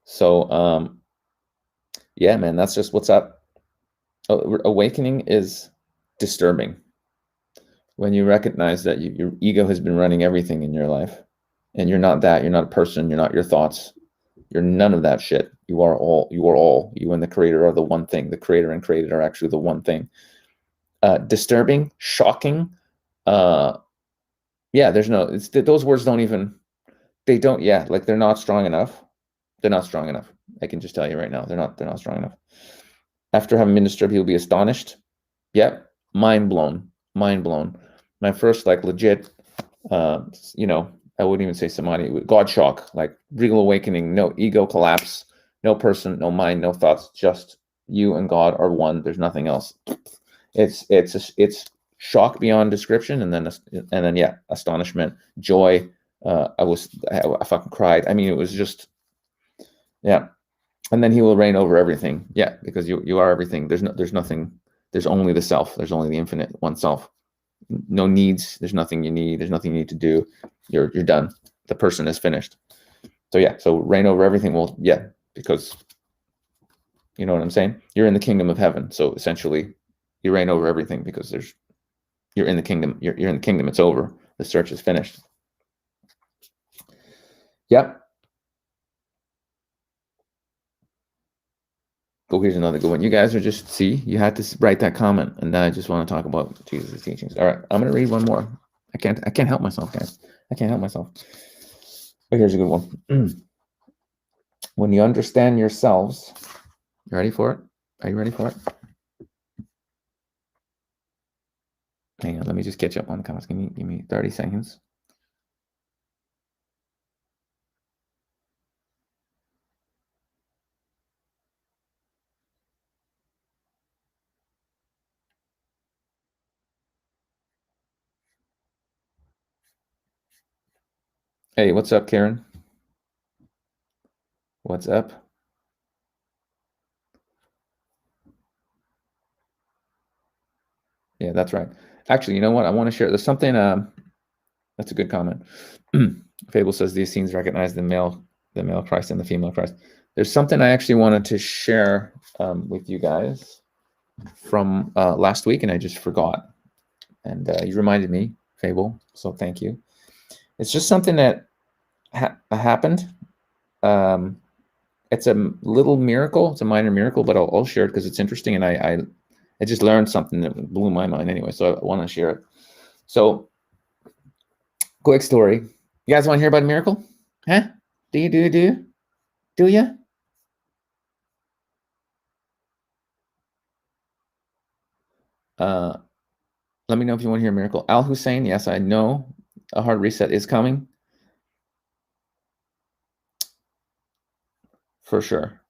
So, yeah, man, that's just what's up. Awakening is disturbing. When you recognize that your ego has been running everything in your life, and you're not that, you're not a person, you're not your thoughts, you're none of that shit. You are all. You and the creator are the one thing. The creator and created are actually the one thing. Disturbing, shocking. Yeah, there's no, those words don't even, like they're not strong enough. They're not strong enough. I can just tell you right now, they're not strong enough. After having been disturbed, he'll be astonished. Yep, mind blown. My first legit, I wouldn't even say samadhi, God shock, like real awakening, no ego collapse, no person, no mind, no thoughts, just you and God are one. There's nothing else. It's shock beyond description, and then yeah, astonishment, joy. I fucking cried. I mean, it was just, yeah. And then he will reign over everything. Yeah, because you are everything. There's nothing. There's only the self. There's only the infinite one self. No needs. There's nothing you need. There's nothing you need to do. You're done. The person is finished. So yeah. So reign over everything. Well, yeah, because you know what I'm saying. You're in the kingdom of heaven. So essentially, you reign over everything because you're in the kingdom. You're in the kingdom. It's over. The search is finished. Yep. Oh, here's another good one. You guys are you had to write that comment, and I just want to talk about Jesus' teachings. All right, I'm going to read one more. I can't help myself, guys. I can't help myself. But here's a good one. When you understand yourselves, you ready for it? Are you ready for it? Hang on, let me just catch up on the comments. Give me 30 seconds. Hey, what's up, Karen? What's up? Yeah, that's right. Actually, you know what? I want to share. There's something. That's a good comment. Fable says these scenes recognize the male Christ and the female Christ. There's something I actually wanted to share with you guys from last week, and I just forgot. And you reminded me, Fable. So thank you. It's just something that happened. It's a little miracle. It's a minor miracle, but I'll share it because it's interesting, and I just learned something that blew my mind anyway. So I want to share it. So, quick story. You guys want to hear about a miracle? Huh? Do you? Do you? Let me know if you want to hear a miracle. Al Hussein, yes, I know a hard reset is coming. For sure.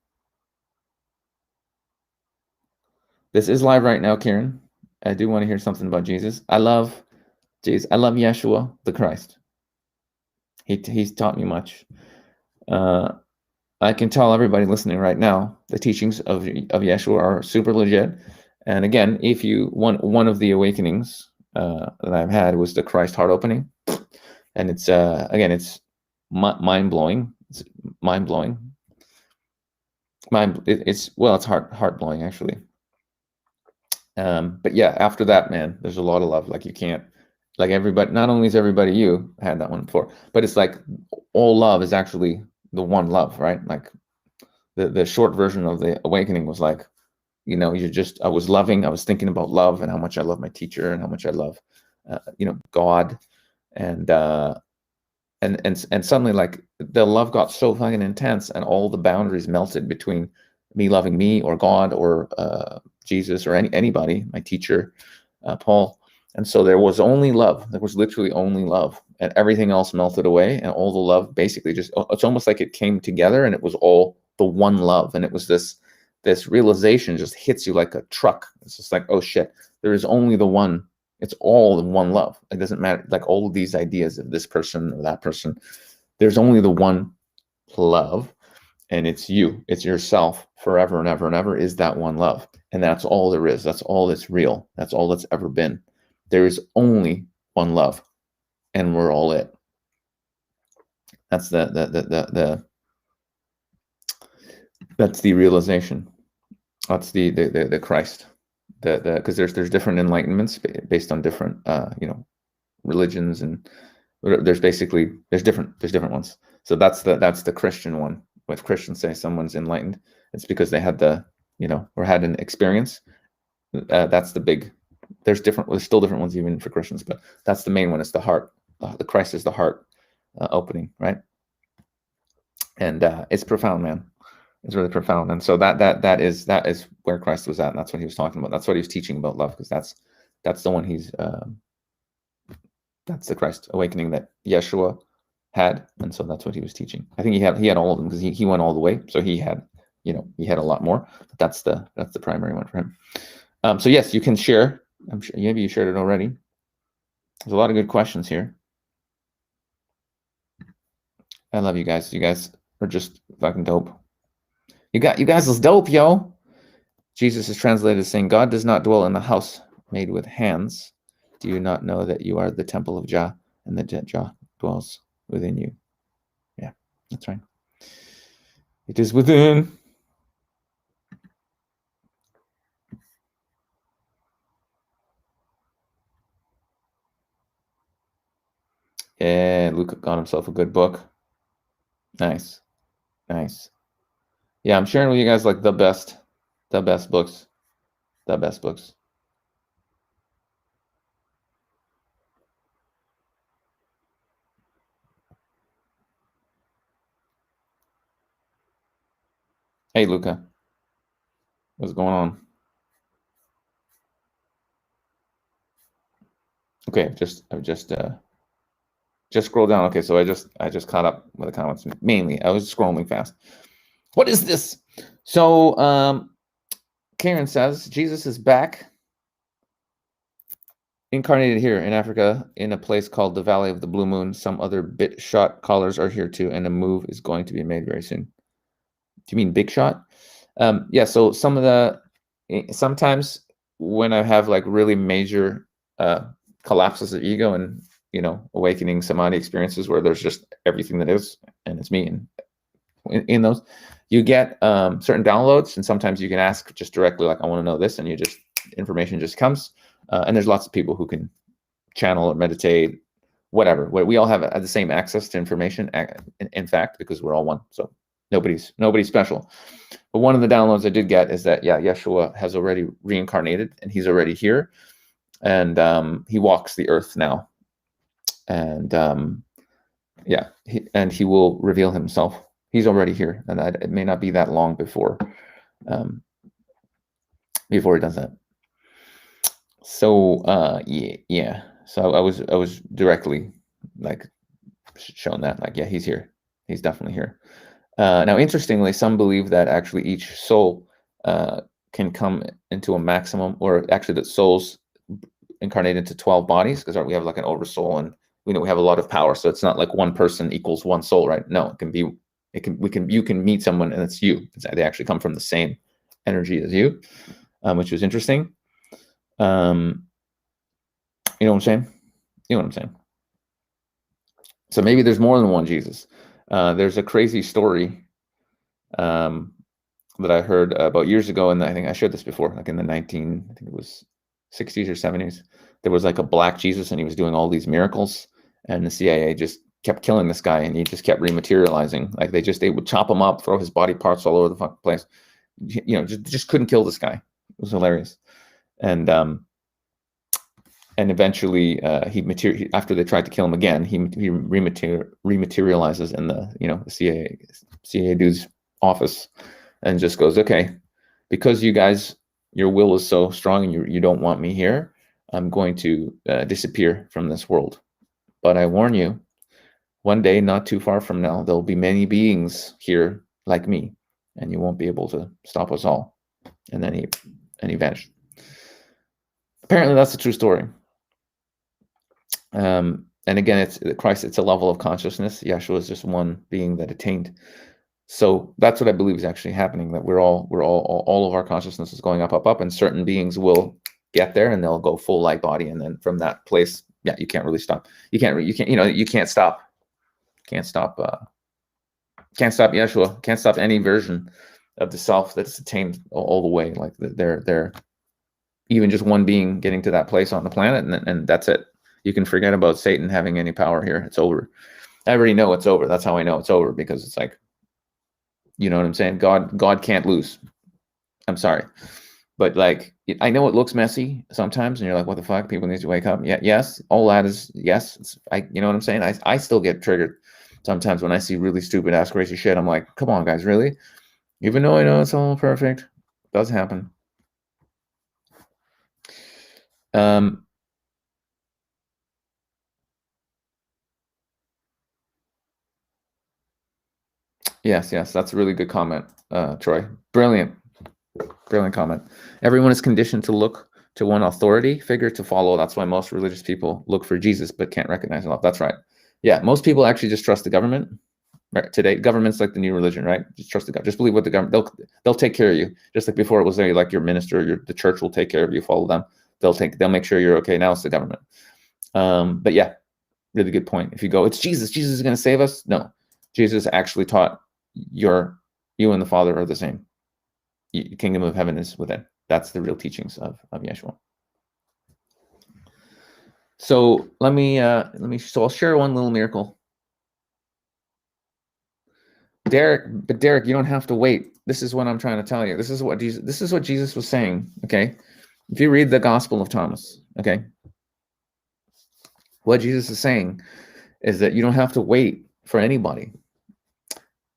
This is live right now, Kieran. I do want to hear something about Jesus. I love Jesus. I love Yeshua, the Christ. He's taught me much. I can tell everybody listening right now, the teachings of Yeshua are super legit. And again, if you one of the awakenings that I've had was the Christ heart opening, and it's again, it's mind blowing. It's mind blowing. It's heart blowing actually. But yeah, after that, man, there's a lot of love. Like you can't, like everybody. Not only is everybody you had that one before, but it's like all love is actually the one love, right? Like the short version of the awakening was like, I was loving, I was thinking about love and how much I love my teacher and how much I love, God, and and suddenly like the love got so fucking intense and all the boundaries melted between me loving me or God or Jesus or anybody, my teacher, Paul. And so there was only love. There was literally only love, and everything else melted away, and all the love basically it's almost like it came together and it was all the one love. And it was this realization just hits you like a truck. It's just like, oh shit, there is only the one. It's all in one love. It doesn't matter, like all of these ideas of this person or that person. There's only the one love, and it's you. It's yourself forever and ever and ever is that one love. And that's all there is. That's all that's real. That's all that's ever been. There is only one love, and we're all it. That's that's the realization. That's the Christ. Because there's different enlightenments based on different religions, and there's different ones. So that's the Christian one. If Christians say someone's enlightened, it's because they had or had an experience. That's the big. There's still different ones even for Christians, but that's the main one. It's the heart. The Christ is the heart opening, right? And it's profound, man. It's really profound. And so that is where Christ was at, and that's what he was talking about. That's what he was teaching about love, because that's the one that's the Christ awakening that Yeshua had, and so that's what he was teaching. I think he had all of them because he went all the way, so he had a lot more. But that's the primary one for him. So yes, you can share. I'm sure maybe you shared it already. There's a lot of good questions here. I love you guys. You guys are just fucking dope. You guys is dope, yo. Jesus is translated as saying, God does not dwell in the house made with hands. Do you not know that you are the temple of Jah, and that Jah dwells within you? Yeah, that's right. It is within. Yeah, Luke got himself a good book. Nice. Yeah, I'm sharing with you guys like the best books. The best books. Hey, Luca. What's going on? Okay, I've just scrolled down. Okay, so I just caught up with the comments. Mainly, I was scrolling fast. What is this? So, Karen says Jesus is back, incarnated here in Africa, in a place called the Valley of the Blue Moon. Some other bit shot callers are here too, and a move is going to be made very soon. Do you mean big shot? Yeah. So sometimes when I have like really major collapses of ego and awakening samadhi experiences where there's just everything that is, and it's me, and in those you get certain downloads, and sometimes you can ask just directly, like, I want to know this, and information just comes. And there's lots of people who can channel or meditate, whatever. We all have the same access to information, in fact, because we're all one. So nobody's special. But one of the downloads I did get is that, yeah, Yeshua has already reincarnated, and he's already here, and he walks the earth now, and yeah, he will reveal himself. He's already here, and it may not be that long before he does that. So yeah. So I was directly like shown that, like, yeah, he's here. He's definitely here. Now, interestingly, some believe that actually each soul can come into a maximum, or actually that souls incarnate into 12 bodies, because we have like an oversoul, and we have a lot of power. So it's not like one person equals one soul, right? No, you can meet someone and it's you. They actually come from the same energy as you, which was interesting. You know what I'm saying? You know what I'm saying? So maybe there's more than one Jesus. There's a crazy story that I heard about years ago, and I think I shared this before, like in the I think it was 60s or 70s. There was like a black Jesus, and he was doing all these miracles, and the CIA just kept killing this guy, and he just kept rematerializing. Like they would chop him up, throw his body parts all over the fucking place. Just couldn't kill this guy. It was hilarious. And eventually after they tried to kill him again, he rematerializes in the CIA dude's office, and just goes, okay, because you guys, your will is so strong and you don't want me here, I'm going to disappear from this world. But I warn you, one day, not too far from now, there'll be many beings here like me, and you won't be able to stop us all. And then he vanished. Apparently, that's a true story. And again, it's Christ. It's a level of consciousness. Yeshua is just one being that attained. So that's what I believe is actually happening. That we're all of our consciousness is going up, and certain beings will get there, and they'll go full light body, and then from that place, yeah, you can't really stop. You can't stop. Can't stop Yeshua. Can't stop any version of the self that's attained all the way. Like they're even just one being getting to that place on the planet, and that's it. You can forget about Satan having any power here. It's over. I already know it's over. That's how I know it's over, because it's like, you know what I'm saying? God can't lose. I'm sorry. But like, I know it looks messy sometimes, and you're like, what the fuck? People need to wake up. Yeah, yes. All that is, yes. You know what I'm saying? I still get triggered sometimes when I see really stupid ass crazy shit. I'm like, come on, guys, really? Even though I know it's all perfect, it does happen. Yes, that's a really good comment, Troy. Brilliant comment. Everyone is conditioned to look to one authority figure to follow. That's why most religious people look for Jesus but can't recognize love. That's right. Yeah, most people actually just trust the government. Right, today, government's like the new religion, right? Just trust the government. Just believe what the government. They'll take care of you. Just like before, it was there, like your minister, the church will take care of you. Follow them. They'll make sure you're okay. Now it's the government. But yeah, really good point. If you go, it's Jesus. Jesus is going to save us. No, Jesus actually taught you and the Father are the same. The kingdom of heaven is within. That's the real teachings of Yeshua. So so I'll share one little miracle. Derek, you don't have to wait. This is what I'm trying to tell you. This is what Jesus was saying. Okay, if you read the Gospel of Thomas, okay, what Jesus is saying is that you don't have to wait for anybody.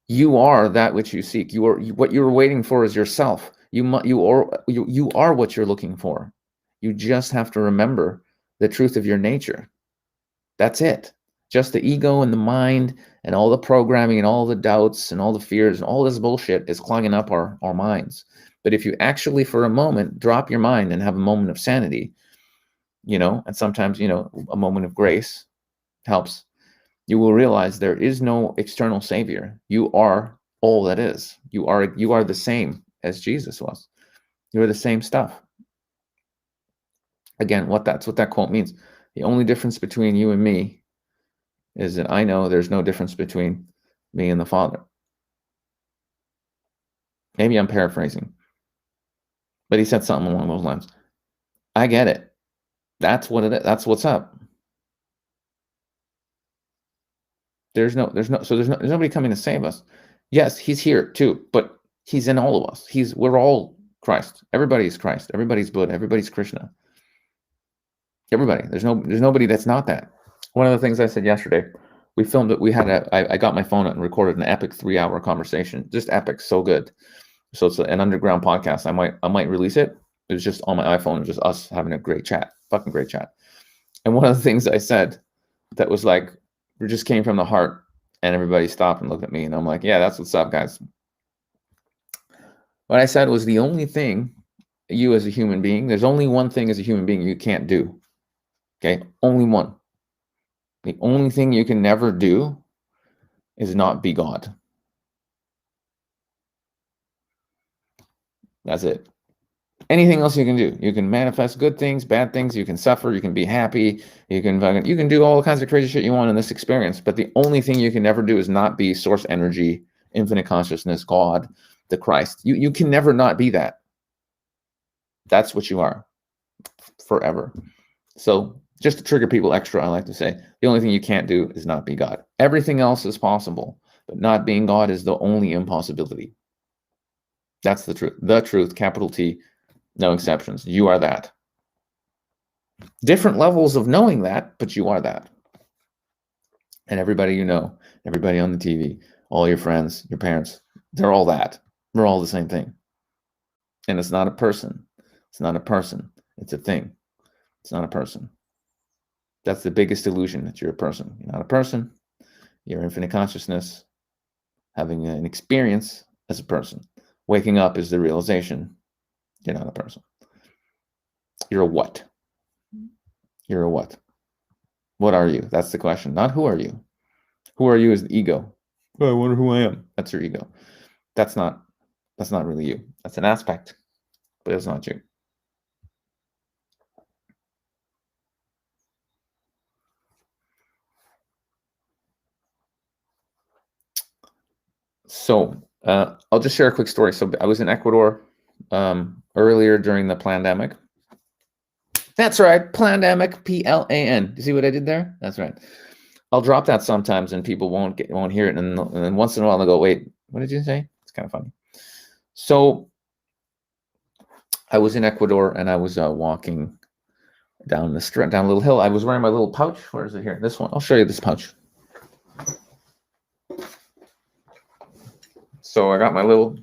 You are that which you seek. What you're waiting for is yourself. You are what you're looking for. You just have to remember the truth of your nature. That's it. Just the ego and the mind and all the programming and all the doubts and all the fears and all this bullshit is clogging up our minds. But if you actually, for a moment, drop your mind and have a moment of sanity, and sometimes, a moment of grace helps, you will realize there is no external savior. You are all that is. You are the same as Jesus was. You are the same stuff. Again, that's what that quote means. The only difference between you and me is that I know there's no difference between me and the Father. Maybe I'm paraphrasing, but he said something along those lines. I get it. That's what it is. That's what's up. There's nobody coming to save us. Yes, he's here too, but he's in all of us. We're all Christ. Everybody's Christ. Everybody's Buddha. Everybody's Krishna. Everybody. There's nobody that's not that. One of the things I said yesterday, we filmed it. I got my phone out and recorded an epic 3-hour conversation. Just epic, so good. So it's an underground podcast. I might release it. It was just on my iPhone, just us having a great chat, fucking great chat. And one of the things I said that was like, it just came from the heart, and everybody stopped and looked at me, and I'm like, yeah, that's what's up, guys. What I said was, the only thing you as a human being, there's only one thing as a human being you can't do. Okay, only one. The only thing you can never do is not be God. That's it. Anything else you can do. You can manifest good things, bad things. You can suffer. You can be happy. You can do all kinds of crazy shit you want in this experience. But the only thing you can never do is not be source energy, infinite consciousness, God, the Christ. You can never not be that. That's what you are forever. So just to trigger people extra, I like to say, the only thing you can't do is not be God. Everything else is possible, but not being God is the only impossibility. That's the truth. The truth, capital T, no exceptions. You are that. Different levels of knowing that, but you are that. And everybody you know, everybody on the TV, all your friends, your parents, they're all that. We're all the same thing. And it's not a person. It's not a person. It's a thing. It's not a person. That's the biggest illusion, that you're a person. You're not a person. You're infinite consciousness, having an experience as a person. Waking up is the realization you're not a person. You're a what? You're a what? What are you? That's the question. Not who are you. Who are you is the ego. Oh, I wonder who I am. That's your ego. That's not really you. That's an aspect, but it's not you. So I'll just share a quick story. So I was in Ecuador earlier during the pandemic. That's right, pandemic, P-L-A-N. You see what I did there? That's right. I'll drop that sometimes, and people won't hear it, and then once in a while they'll go, "Wait, what did you say?" It's kind of funny. So I was in Ecuador, and I was walking down the street, down a little hill. I was wearing my little pouch. Where is it here? This one. I'll show you this pouch. So I got my little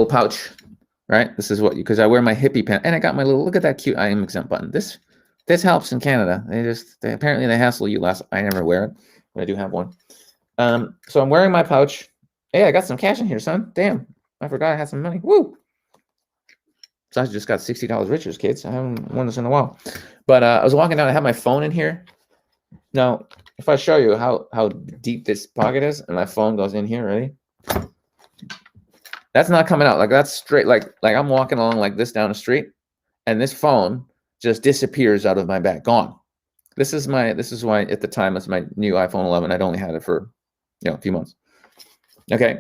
pouch, right? This is what because I wear my hippie pants, and I got my little. Look at that cute I am exempt button. This helps in Canada. Apparently they hassle you less. I never wear it, but I do have one. So I'm wearing my pouch. Hey, I got some cash in here, son. Damn, I forgot I had some money. Woo! So I just got $60 riches, kids. I haven't won this in a while. But I was walking down. I have my phone in here. Now, if I show you how deep this pocket is, and my phone goes in here, ready? That's not coming out. Like that's straight. Like I'm walking along like this down the street, and this phone just disappears out of my bag. Gone. This is why at the time it's my new iPhone 11. I'd only had it for a few months. Okay,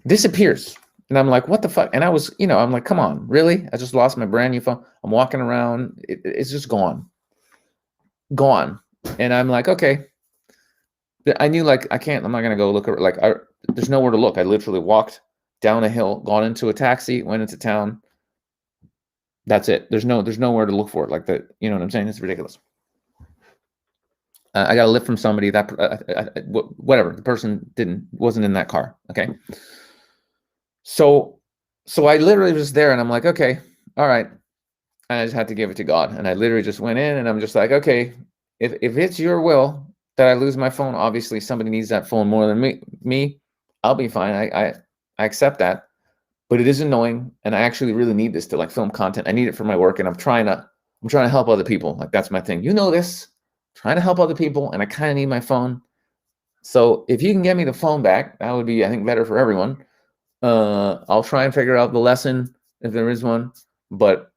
disappears. And I'm like, what the fuck? And I was, I'm like, come on, really? I just lost my brand new phone. I'm walking around. It's just gone. Gone. And I'm like, okay. I knew like, I'm not going to go look at like, there's nowhere to look. I literally walked down a hill, gone into a taxi, went into town. That's it. There's nowhere to look for it. Like that. You know what I'm saying? It's ridiculous. I got a lift from somebody that, whatever. The person wasn't in that car. Okay. So I literally was there and I'm like, okay, all right. And I just had to give it to God. And I literally just went in and I'm just like, okay, if it's your will that I lose my phone, obviously somebody needs that phone more than me, I'll be fine. I accept that, but it is annoying. And I actually really need this to like film content. I need it for my work. And I'm trying to help other people. Like that's my thing. You know this, trying to help other people. And I kind of need my phone. So if you can get me the phone back, that would be, I think, better for everyone. I'll try and figure out the lesson if there is one, but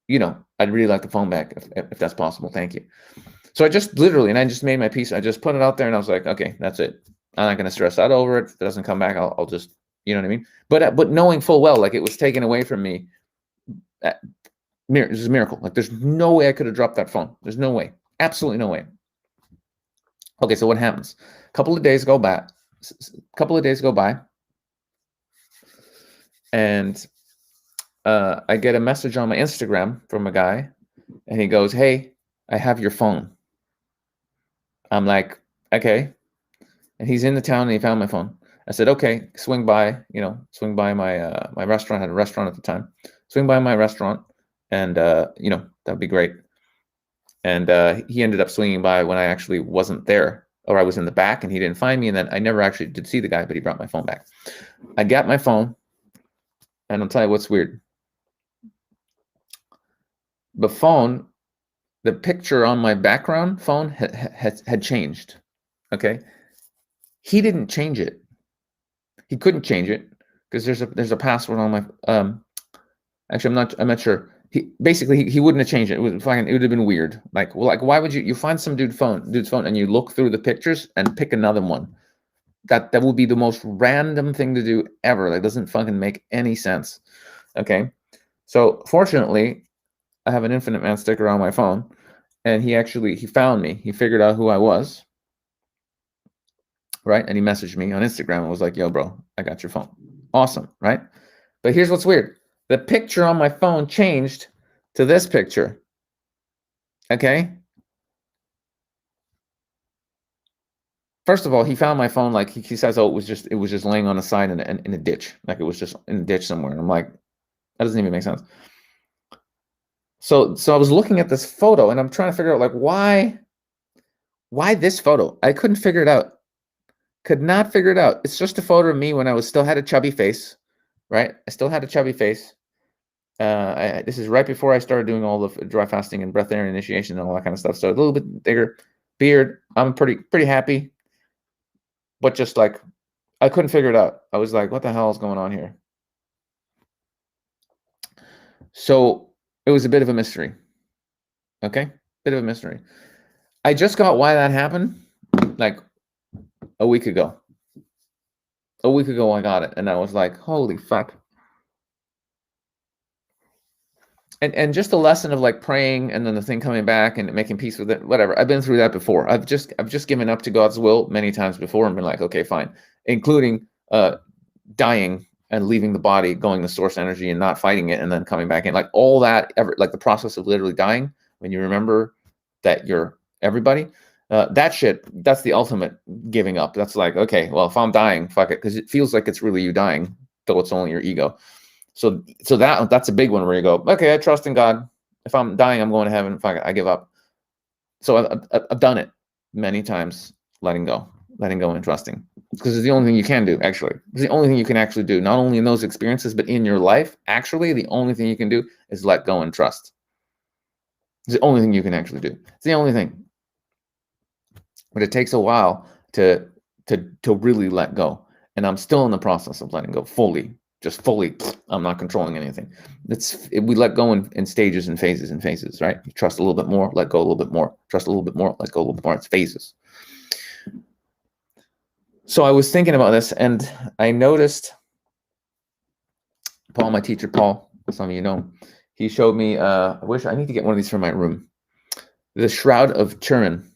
I'd really like the phone back if that's possible. Thank you. So I just I just made my peace. I just put it out there and I was like, okay, that's it. I'm not going to stress out over it. If it doesn't come back, I'll just, you know what I mean? But knowing full well, like it was taken away from me. This is a miracle. Like there's no way I could have dropped that phone. There's no way. Absolutely no way. Okay. So what happens? A couple of days go by. And I get a message on my Instagram from a guy, and he goes, "Hey, I have your phone." I'm like, "Okay." And he's in the town, and he found my phone. I said, "Okay, swing by my my restaurant. I had a restaurant at the time. Swing by my restaurant, and that'd be great." And he ended up swinging by when I actually wasn't there, or I was in the back, and he didn't find me. And then I never actually did see the guy, but he brought my phone back. I got my phone. And I'll tell you what's weird. The phone, the picture on my background phone had changed. Okay. He didn't change it. He couldn't change it because there's a password on my actually I'm not sure. He wouldn't have changed it. It would have been weird. Like why would you find some dude's phone and you look through the pictures and pick another one? That would be the most random thing to do ever. That doesn't fucking make any sense. Okay. So fortunately, I have an Infinite Man sticker on my phone, and he found me. He figured out who I was, right? And he messaged me on Instagram and was like, "Yo, bro, I got your phone." Awesome, right? But here's what's weird. The picture on my phone changed to this picture. Okay? First of all, he found my phone, like he says, "Oh, it was just laying on the side in a ditch, like it was just in a ditch somewhere." And I'm like, that doesn't even make sense. So I was looking at this photo, and I'm trying to figure out, like, why this photo? I couldn't figure it out. Could not figure it out. It's just a photo of me when I still had a chubby face, right? I still had a chubby face. This is right before I started doing all the dry fasting and breath air initiation and all that kind of stuff. So a little bit bigger beard. I'm pretty happy, but just like I couldn't figure it out. I was like, what the hell is going on here? So it was a bit of a mystery. Okay, bit of a mystery. I just got why that happened like a week ago. A week ago, I got it, and I was like, holy fuck. And just the lesson of like praying and then the thing coming back and making peace with it, whatever. I've been through that before. I've just given up to God's will many times before and been like, okay, fine, including dying and leaving the body, going to source energy and not fighting it, and then coming back in, like all that, like the process of literally dying when you remember that you're everybody. That shit, that's the ultimate giving up. That's like, okay, well, if I'm dying, fuck it, because it feels like it's really you dying, though it's only your ego. So that's a big one where you go, okay, I trust in God. If I'm dying, I'm going to heaven. Fuck it, I give up. So I've done it many times, letting go and trusting, because it's the only thing you can do. Actually, it's the only thing you can actually do. Not only in those experiences, but in your life. Actually, the only thing you can do is let go and trust. It's the only thing you can actually do. It's the only thing. But it takes a while to really let go, and I'm still in the process of letting go fully. Just fully, I'm not controlling anything. We let go in stages and phases, right? You trust a little bit more, let go a little bit more, trust a little bit more, let go a little bit more. It's phases. So I was thinking about this, and I noticed Paul, my teacher, Paul, some of you know, he showed me, I need to get one of these for my room. The Shroud of Turin,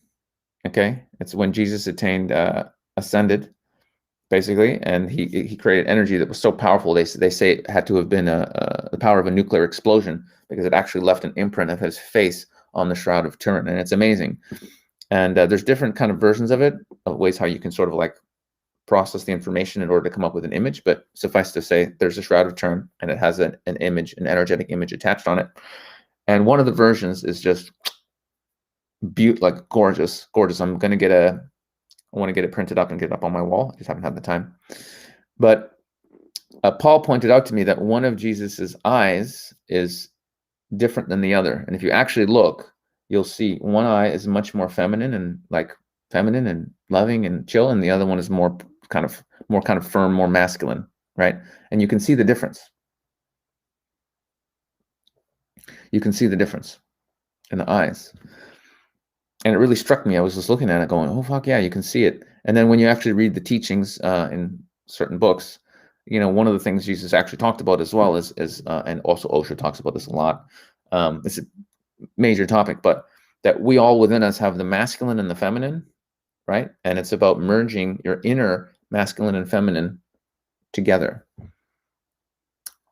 okay? It's when Jesus ascended, basically, and he created energy that was so powerful. They say it had to have been the power of a nuclear explosion, because it actually left an imprint of his face on the Shroud of Turin, and it's amazing. And there's different kind of versions of it, of ways how you can sort of like process the information in order to come up with an image. But suffice to say, there's a Shroud of Turin, and it has an image, an energetic image attached on it. And one of the versions is just like gorgeous. I want to get it printed up and get it up on my wall. I just haven't had the time. But Paul pointed out to me that one of Jesus's eyes is different than the other. And if you actually look, you'll see one eye is much more feminine and loving and chill, and the other one is more kind of firm, more masculine, right? And you can see the difference. You can see the difference in the eyes. And it really struck me. I was just looking at it going, oh, fuck yeah, you can see it. And then when you actually read the teachings in certain books, one of the things Jesus actually talked about as well is and also Osho talks about this a lot. It's a major topic, but that we all within us have the masculine and the feminine, right? And it's about merging your inner masculine and feminine together,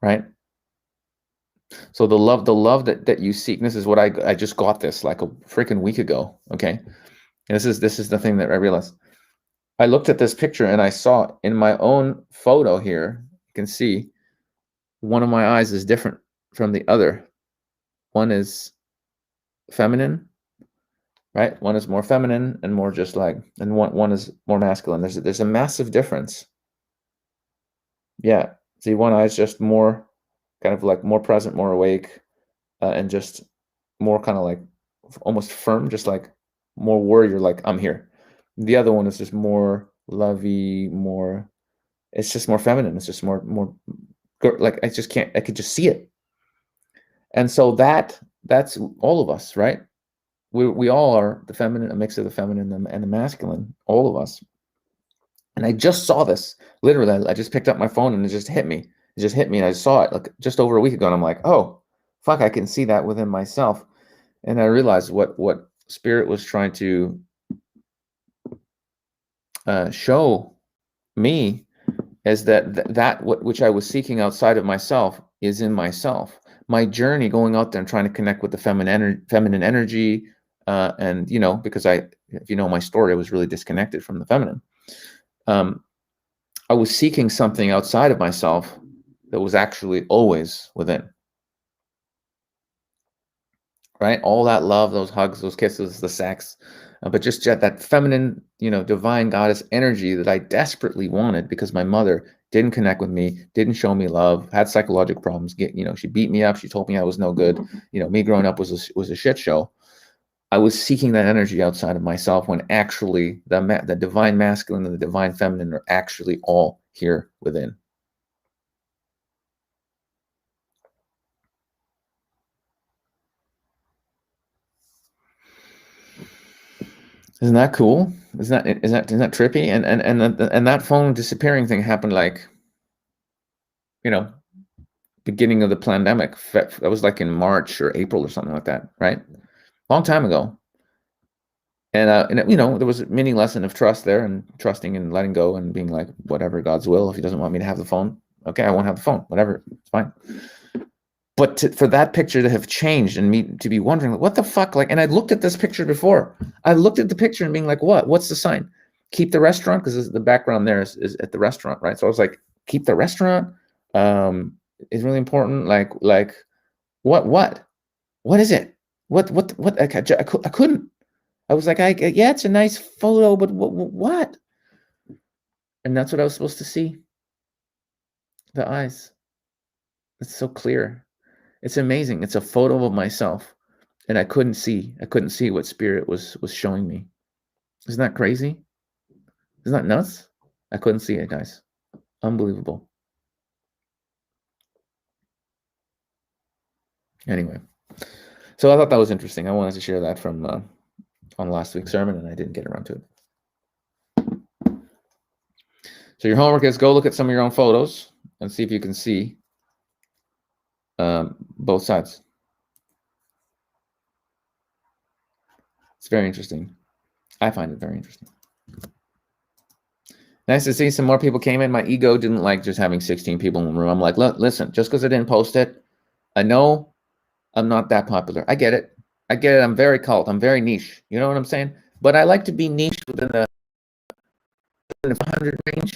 right? So the love that you seek, and this is what I just got this like a freaking week ago, okay? And this is the thing that I realized. I looked at this picture and I saw in my own photo here, you can see one of my eyes is different from the other. One is feminine, right? One is more feminine and more just like, and one is more masculine. There's a massive difference. Yeah. See, one eye is just more kind of like more present, more awake, and just more kind of like almost firm, just like more warrior, like I'm here. The other one is just more lovey, more, it's just more feminine. It's just more like I could just see it. And so that's all of us, right? We all are the feminine, a mix of the feminine and the masculine, all of us. And I just saw this. Literally, I just picked up my phone and it just hit me. It just hit me and I saw it like just over a week ago. And I'm like, oh, fuck, I can see that within myself. And I realized what Spirit was trying to show me is that which I was seeking outside of myself is in myself. My journey going out there and trying to connect with the feminine energy, and because if you know my story, I was really disconnected from the feminine. I was seeking something outside of myself that was actually always within. Right? All that love, those hugs, those kisses, the sex, but just that feminine, divine goddess energy that I desperately wanted because my mother didn't connect with me, didn't show me love, had psychological problems. She beat me up. She told me I was no good. Me growing up was a shit show. I was seeking that energy outside of myself when actually the divine masculine and the divine feminine are actually all here within. Isn't that cool? Isn't that trippy? And that phone disappearing thing happened like, beginning of the pandemic. That was like in March or April or something like that, right? Long time ago. And there was a mini lesson of trust there, and trusting and letting go and being like, whatever, God's will. If he doesn't want me to have the phone, okay, I won't have the phone. Whatever, it's fine. But for that picture to have changed and me to be wondering, what the fuck? And I looked at this picture before. I looked at the picture and being like, what's the sign? Keep the restaurant, because the background there is at the restaurant, right? So I was like, keep the restaurant is really important. Like what is it? What? I couldn't. I was like, yeah, it's a nice photo, but what? And that's what I was supposed to see. The eyes. It's so clear. It's amazing. It's a photo of myself, and I couldn't see what Spirit was showing me. Isn't that crazy? Isn't that nuts? I couldn't see it, guys. Unbelievable. Anyway, so I thought that was interesting. I wanted to share that from on last week's sermon, and I didn't get around to it. So your homework is go look at some of your own photos and see if you can see both sides. It's very interesting. I find it very interesting. Nice to see some more people came in. My ego didn't like just having 16 people in the room. I'm like, look, listen, just because I didn't post it, I know I'm not that popular. I get it. I'm very cult. I'm very niche. You know what I'm saying? But I like to be niche within the 100 range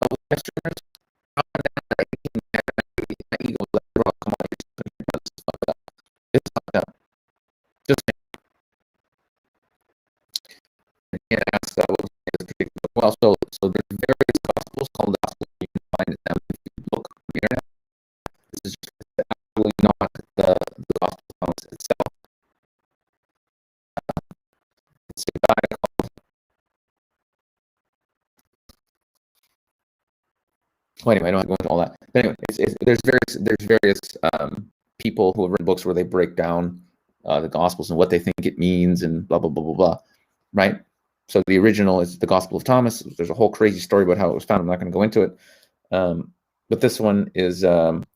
of Westerners. My ego was like, bro, come on, it's fucked up. It's fucked up. Just can't ask that was well. So there's various gospels called gospels. You can find them if you look on the internet. This is just actually not the gospel promise itself. It's a guy called. Well, anyway, I don't have to go into all that. But anyway, there's various people who have written books where they break down the Gospels and what they think it means and blah blah blah blah blah, right? So the original is the Gospel of Thomas. There's a whole crazy story about how it was found. I'm not going to go into it, but this one is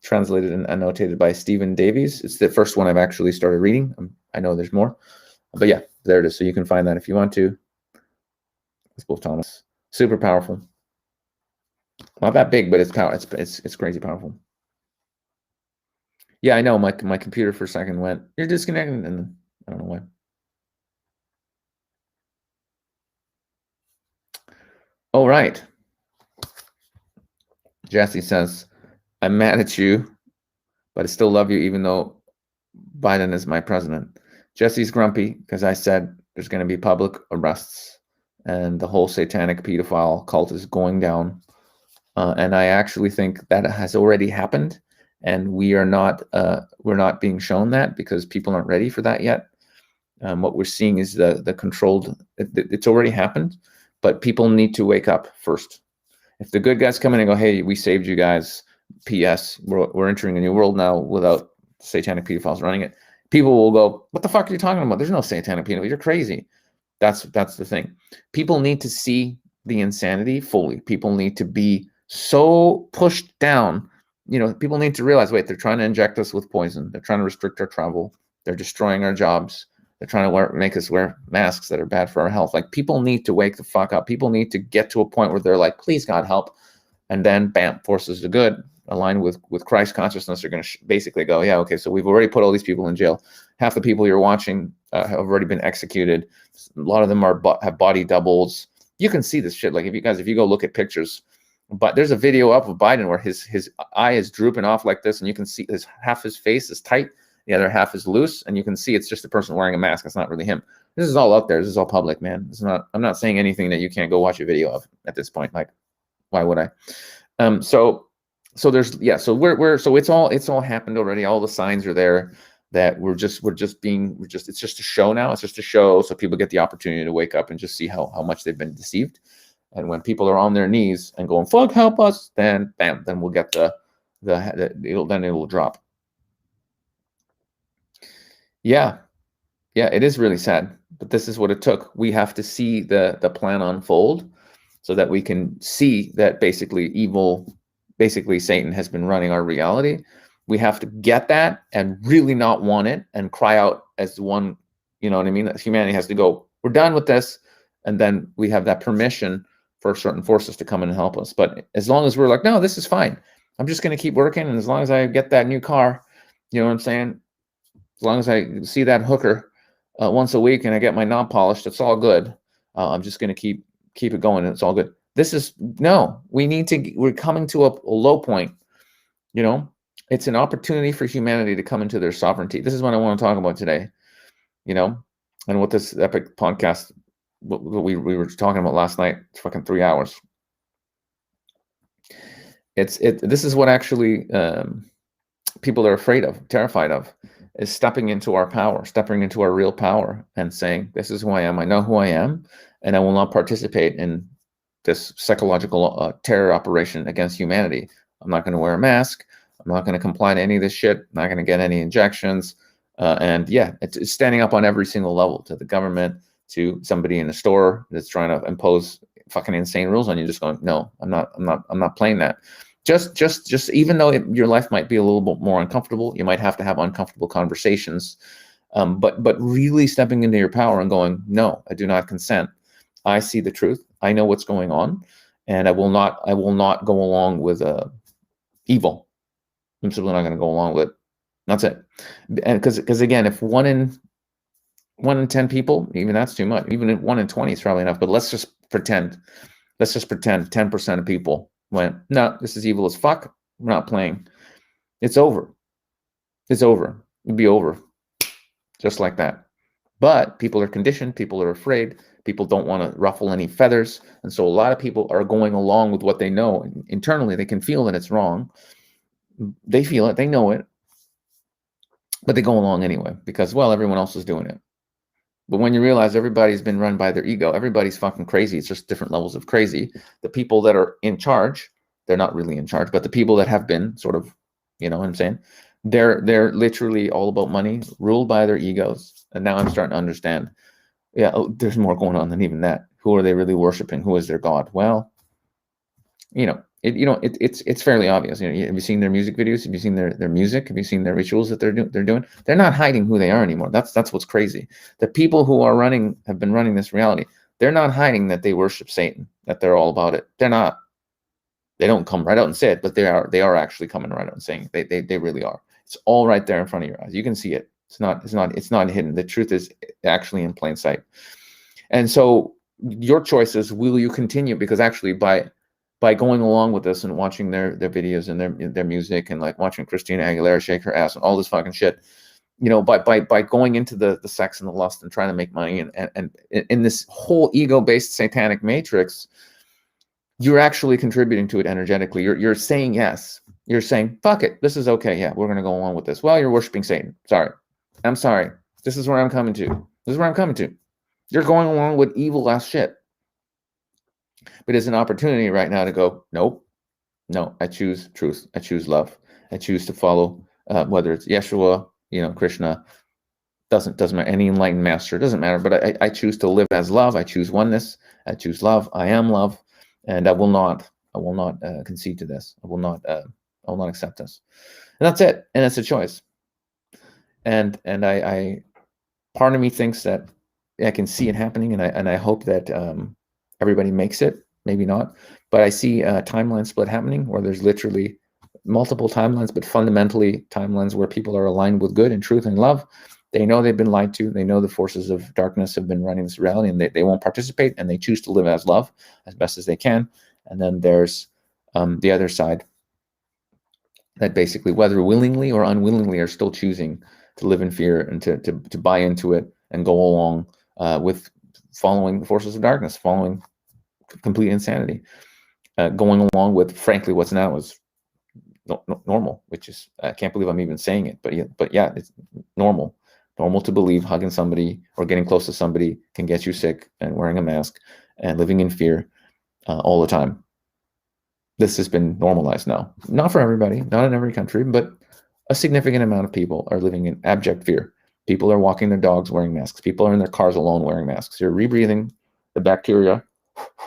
translated and annotated by Stephen Davies. It's the first one I've actually started reading. I know there's more, but yeah, there it is. So you can find that if you want to. Gospel of Thomas, super powerful. Not that big, but it's crazy powerful. Yeah, I know. My computer for a second went, you're disconnected, and I don't know why. All right. Jesse says, I'm mad at you, but I still love you, even though Biden is my president. Jesse's grumpy because I said there's going to be public arrests and the whole satanic pedophile cult is going down. And I actually think that has already happened, and we're not being shown that because people aren't ready for that yet. What we're seeing is the controlled. It's already happened, but people need to wake up first. If the good guys come in and go, "Hey, we saved you guys," P.S. We're entering a new world now without satanic pedophiles running it. People will go, "What the fuck are you talking about? There's no satanic pedophiles. You're crazy." That's the thing. People need to see the insanity fully. People need to be so pushed down. People need to realize, wait, they're trying to inject us with poison. They're trying to restrict our travel. They're destroying our jobs. They're trying to make us wear masks that are bad for our health. Like, people need to wake the fuck up. People need to get to a point where they're like, please, God, help. And then, bam, forces of good, aligned with Christ consciousness, are going to basically go, yeah, okay, so we've already put all these people in jail. Half the people you're watching have already been executed. A lot of them have body doubles. You can see this shit. Like, if you go look at pictures, but there's a video up of Biden where his eye is drooping off like this, and you can see half his face is tight, the other half is loose, and you can see it's just a person wearing a mask. It's not really him. This is all out there. This is all public, man. I'm not saying anything that you can't go watch a video of at this point. Like, why would I? So it's all happened already. All the signs are there that it's just a show now. It's just a show, so people get the opportunity to wake up and just see how much they've been deceived. And when people are on their knees and going, fuck, help us, then bam, then we'll get then it will drop. Yeah, it is really sad, but this is what it took. We have to see the plan unfold so that we can see that basically Satan has been running our reality. We have to get that and really not want it and cry out as one, you know what I mean? That humanity has to go, we're done with this. And then we have that permission for certain forces to come in and help us. But as long as we're like, no, this is fine. I'm just going to keep working. And as long as I get that new car, you know what I'm saying? As long as I see that hooker once a week and I get my knob polished, it's all good. I'm just going to keep it going, and it's all good. We're coming to a low point. It's an opportunity for humanity to come into their sovereignty. This is what I want to talk about today, and what this epic podcast, what we were talking about last night, it's fucking 3 hours. This is what actually people are afraid of, terrified of, is stepping into our power, stepping into our real power and saying, this is who I am. I know who I am, and I will not participate in this psychological terror operation against humanity. I'm not going to wear a mask. I'm not going to comply to any of this shit. I'm not going to get any injections. It's standing up on every single level, to the government, to somebody in a store that's trying to impose fucking insane rules on you. Just going, no, I'm not playing that. Just even though your life might be a little bit more uncomfortable, you might have to have uncomfortable conversations. But really stepping into your power and going, no, I do not consent. I see the truth. I know what's going on, and I will not go along with evil. I'm simply not going to go along with it. That's it. And because again, if 1 in 10 people, even that's too much. Even if 1 in 20 is probably enough. But let's just pretend 10% of people went, no, this is evil as fuck. We're not playing. It's over. It'd be over. Just like that. But people are conditioned. People are afraid. People don't want to ruffle any feathers. And so a lot of people are going along with what they know. Internally, they can feel that it's wrong. They feel it. They know it. But they go along anyway because, well, everyone else is doing it. But when you realize everybody's been run by their ego, everybody's fucking crazy. It's just different levels of crazy. The people that are in charge, they're not really in charge, but the people that have been sort of, you know what I'm saying? They're literally all about money, ruled by their egos. And now I'm starting to understand, there's more going on than even that. Who are they really worshiping? Who is their God? Well, it's fairly obvious. Have you seen their music videos? Have you seen their music? Have you seen their rituals that they're doing? They're not hiding who they are anymore. That's what's crazy. The people who have been running this reality, they're not hiding that they worship Satan, that they're all about it. They're not. They don't come right out and say it, but they are actually coming right out and saying it. They really are. It's all right there in front of your eyes. You can see it. It's not hidden. The truth is actually in plain sight. And so your choice is, will you continue? Because actually by going along with this and watching their videos and their music, and like watching Christina Aguilera shake her ass and all this fucking shit, by going into the sex and the lust and trying to make money and in this whole ego-based satanic matrix, you're actually contributing to it energetically. You're saying yes. You're saying, fuck it, this is okay. Yeah, we're going to go along with this. Well, you're worshiping Satan. Sorry. I'm sorry. This is where I'm coming to. You're going along with evil ass shit. But it's an opportunity right now to go, nope, no, I choose truth. I choose love. I choose to follow, whether it's Yeshua, Krishna, Doesn't matter. Any enlightened master, doesn't matter. But I choose to live as love. I choose oneness. I choose love. I am love, and I will not concede to this. I will not accept this. And that's it. And it's a choice. And I part of me thinks that I can see it happening, and I hope that everybody makes it. Maybe not, but I see a timeline split happening where there's literally multiple timelines, but fundamentally timelines where people are aligned with good and truth and love. They know they've been lied to. They know the forces of darkness have been running this reality, and they won't participate, and they choose to live as love as best as they can. And then there's the other side that basically, whether willingly or unwillingly, are still choosing to live in fear and to buy into it and go along with following the forces of darkness, following complete insanity, going along with, frankly, what's now is normal, which is, I can't believe I'm even saying it, but yeah, it's normal to believe hugging somebody or getting close to somebody can get you sick, and wearing a mask and living in fear all the time. This has been normalized now. Not for everybody, not in every country, but a significant amount of people are living in abject fear. People are walking their dogs wearing masks. People are in their cars alone wearing masks. You're rebreathing the bacteria.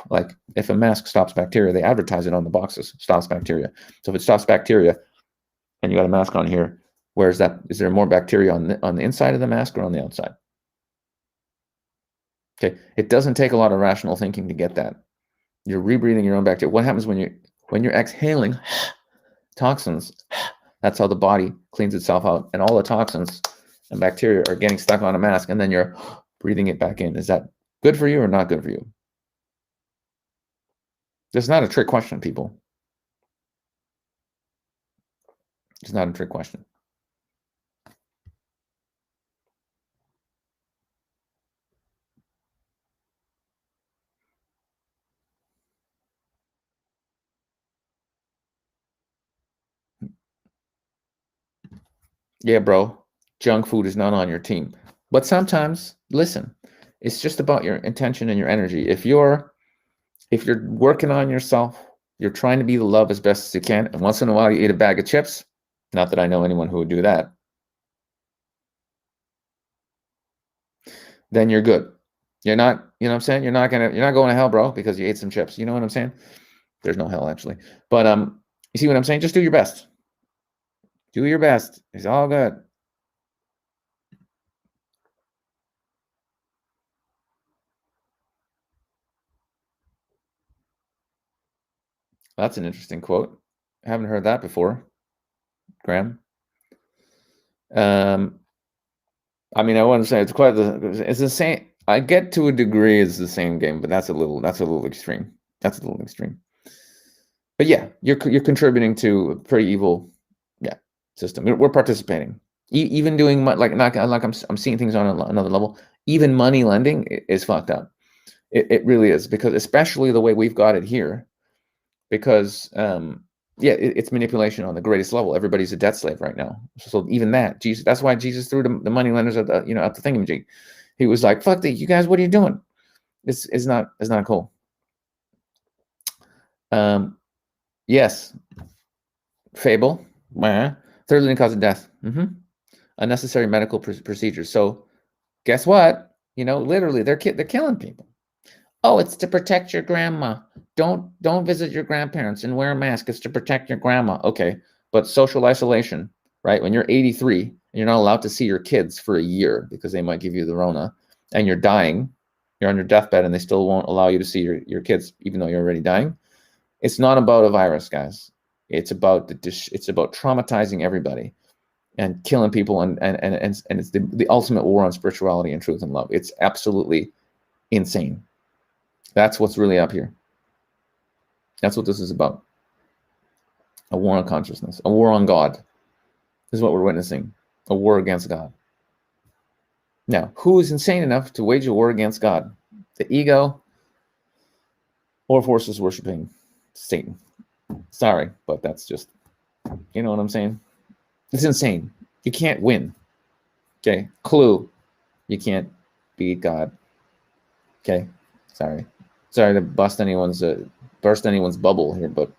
Like, if a mask stops bacteria, they advertise it on the boxes, stops bacteria. So if it stops bacteria and you got a mask on here, where's that? Is there more bacteria on the inside of the mask or on the outside? Okay, it doesn't take a lot of rational thinking to get that. You're rebreathing your own bacteria. What happens when you're exhaling toxins? That's how the body cleans itself out, and all the toxins and bacteria are getting stuck on a mask, and then you're breathing it back in. Is that good for you or not good for you? It's not a trick question, people. It's not a trick question. Yeah, bro, junk food is not on your team. But sometimes, listen, it's just about your intention and your energy. If you're working on yourself, you're trying to be the love as best as you can, and once in a while you eat a bag of chips, not that I know anyone who would do that, then you're good. You're not, you know what I'm saying? You're not going to hell, bro, because you ate some chips. You know what I'm saying? There's no hell, actually. But you see what I'm saying? Just do your best. Do your best. It's all good. That's an interesting quote. I haven't heard that before, Graham. I mean, I want to say it's the same. I get to a degree it's the same game, but that's a little extreme. That's a little extreme. But yeah, you're contributing to a pretty evil, yeah, system. We're participating. Even doing like I'm seeing things on another level. Even money lending is fucked up. It really is, because especially the way we've got it here, because yeah, it's manipulation on the greatest level. Everybody's a debt slave right now. So even that, Jesus, that's why Jesus threw the money lenders at the at the thingamajig. He was like, "Fuck you guys! What are you doing? It's not cool." Yes, fable. Third leading cause of death. Unnecessary medical procedures. So guess what? Literally, they're killing people. Oh, it's to protect your grandma. Don't visit your grandparents and wear a mask. It's to protect your grandma. Okay, but social isolation, right? When you're 83 and you're not allowed to see your kids for a year because they might give you the Rona, and you're dying, you're on your deathbed, and they still won't allow you to see your kids, even though you're already dying. It's not about a virus, guys. It's about it's about traumatizing everybody and killing people, and it's the ultimate war on spirituality and truth and love. It's absolutely insane. That's what's really up here. That's what this is about. A war on consciousness, a war on God. This is what we're witnessing. A war against God. Now, who is insane enough to wage a war against God? The ego or forces worshiping Satan? Sorry, but that's just, you know what I'm saying? It's insane. You can't win. Okay? Clue. You can't beat God. Okay? Sorry to burst anyone's bubble here, but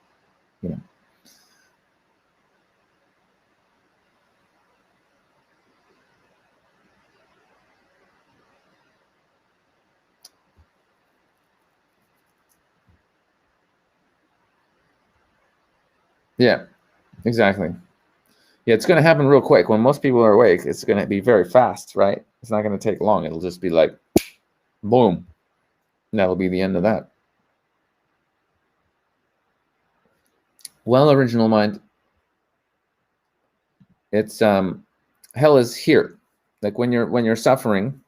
you know. Yeah, exactly. Yeah, it's going to happen real quick. When most people are awake, it's going to be very fast, right? It's not going to take long. It'll just be like, boom. And that'll be the end of that. Well, original mind, it's hell is here. Like when you're suffering,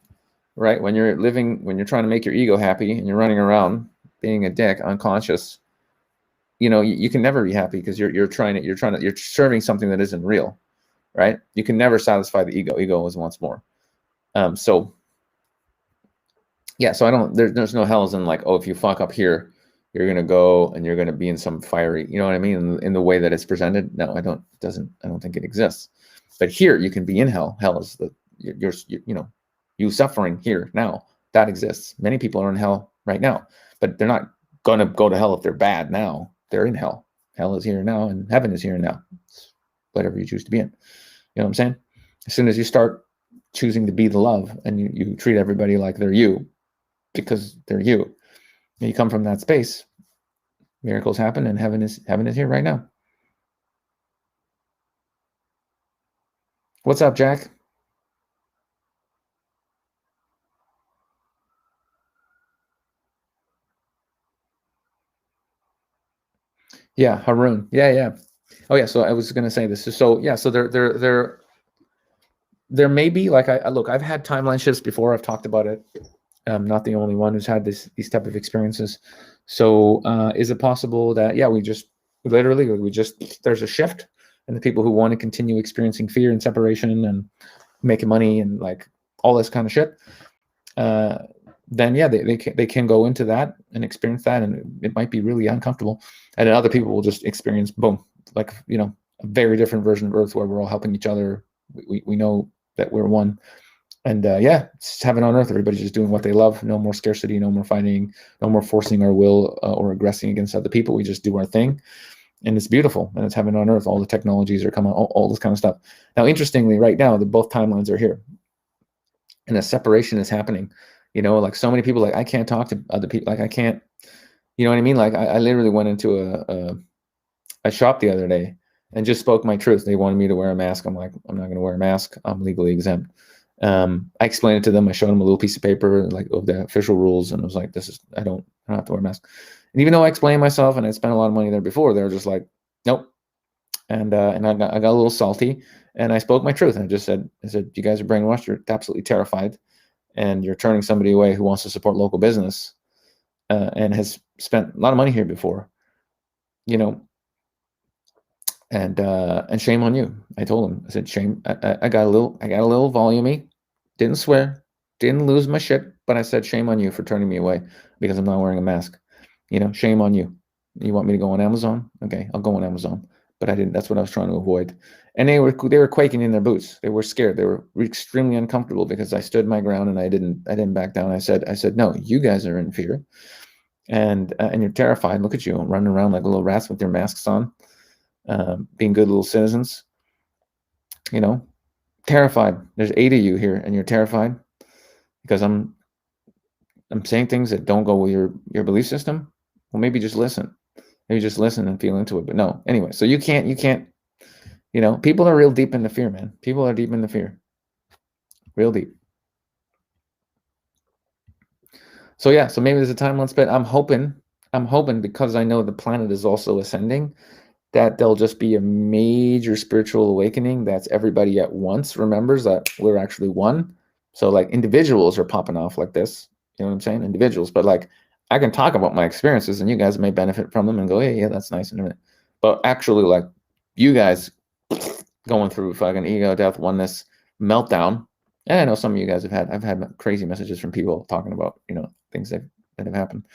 right? When you're living, when you're trying to make your ego happy and you're running around being a dick, unconscious, you can never be happy because you're serving something that isn't real, right? You can never satisfy the ego. Ego is once more. So yeah, so I don't. There's no hells in like, oh, if you fuck up here, you're gonna go and you're gonna be in some fiery. You know what I mean? In the way that it's presented. No, I don't. Doesn't. I don't think it exists. But here, you can be in hell. Hell is you suffering here now. That exists. Many people are in hell right now, but they're not gonna go to hell if they're bad now. They're in hell. Hell is here now, and heaven is here now. It's whatever you choose to be in. You know what I'm saying? As soon as you start choosing to be the love and you treat everybody like they're you because they're you, and you come from that space, miracles happen, and heaven is here right now. What's up, Jack? Yeah, Haroon. Yeah. Oh yeah. So I was gonna say this. So yeah. So there may be like I look. I've had timeline shifts before. I've talked about it. I'm not the only one who's had these type of experiences. So is it possible that we just there's a shift, and the people who want to continue experiencing fear and separation and making money and like all this kind of shit, then they can go into that and experience that, and it might be really uncomfortable. And then other people will just experience boom, like a very different version of Earth where we're all helping each other. We know that we're one, and it's heaven on earth. Everybody's just doing what they love. No more scarcity, no more fighting, no more forcing our will or aggressing against other people. We just do our thing, and it's beautiful, and it's heaven on earth. All the technologies are coming, all this kind of stuff. Now, interestingly, right now, both timelines are here, and a separation is happening. Like so many people, like I can't talk to other people. Like I can't, you know what I mean? Like I literally went into a shop the other day and just spoke my truth. They wanted me to wear a mask. I'm like, I'm not going to wear a mask. I'm legally exempt. I explained it to them. I showed them a little piece of paper, like of the official rules, and I was like, I don't have to wear a mask. And even though I explained myself and I spent a lot of money there before, they were just like, nope. And I got a little salty, and I spoke my truth. And I said, you guys are brainwashed. You're absolutely terrified, and you're turning somebody away who wants to support local business and has spent a lot of money here before, and shame on you. I told him, I said, shame. I got a little volumey, didn't swear, didn't lose my shit, but I said, shame on you for turning me away because I'm not wearing a mask. Shame on you. You want me to go on Amazon? Okay, I'll go on Amazon. But I didn't. That's what I was trying to avoid. And they were quaking in their boots. They were scared. They were extremely uncomfortable because I stood my ground and I didn't back down. I said, no, you guys are in fear, and you're terrified. Look at you running around like little rats with your masks on, being good little citizens. Terrified. There's 8 of you here, and you're terrified because I'm saying things that don't go with your belief system. Well, maybe just listen. Maybe just listen and feel into it. But no, anyway. So you can't. People are real deep in the fear, man. People are deep in the fear, real deep. So yeah. So maybe there's a timeline split. I'm hoping because I know the planet is also ascending, that there'll just be a major spiritual awakening that's everybody at once remembers that we're actually one. So like individuals are popping off like this, you know what I'm saying? Individuals, but like I can talk about my experiences and you guys may benefit from them and go, hey, yeah, that's nice. But actually like you guys going through fucking ego, death, oneness, meltdown. And I know some of you guys I've had crazy messages from people talking about, things that have happened.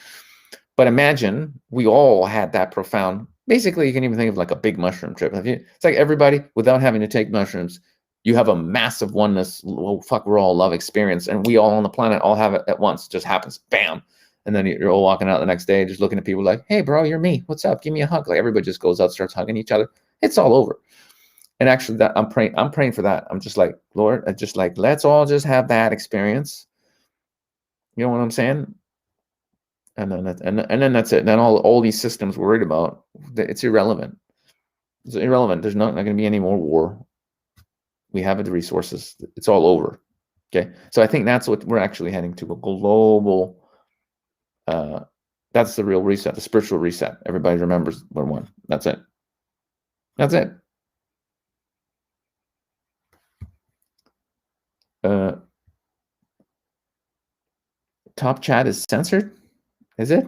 But imagine we all had that profound. Basically, you can even think of like a big mushroom trip. It's like everybody, without having to take mushrooms, you have a massive oneness. Well, fuck, we're all love experience, and we all on the planet all have it at once. It just happens, bam, and then you're all walking out the next day, just looking at people like, "Hey, bro, you're me. What's up? Give me a hug." Like everybody just goes out, starts hugging each other. It's all over. And actually, that I'm praying for that. I'm just like, Lord, I just like, let's all just have that experience. You know what I'm saying? And then that's it. And then all these systems we're worried about, it's irrelevant. It's irrelevant. There's not going to be any more war. We have the resources. It's all over. Okay, so I think that's what we're actually heading to, a global. That's the real reset, the spiritual reset. Everybody remembers we're one. That's it. That's it. Top chat is censored. Is it?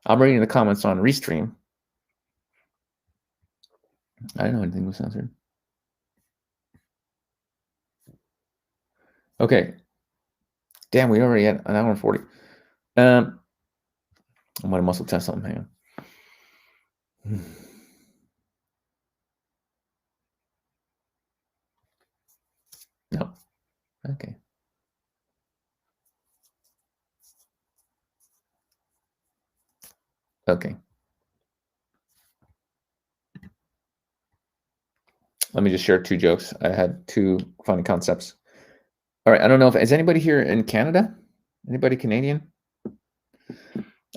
I'm reading the comments on Restream. I didn't know anything was censored. Okay. Damn, we already had an hour and 40. I'm gonna muscle test something. Hang on. No. Okay. Okay. Let me just share 2 jokes. I had 2 funny concepts. All right. I don't know if is anybody here in Canada? Anybody Canadian?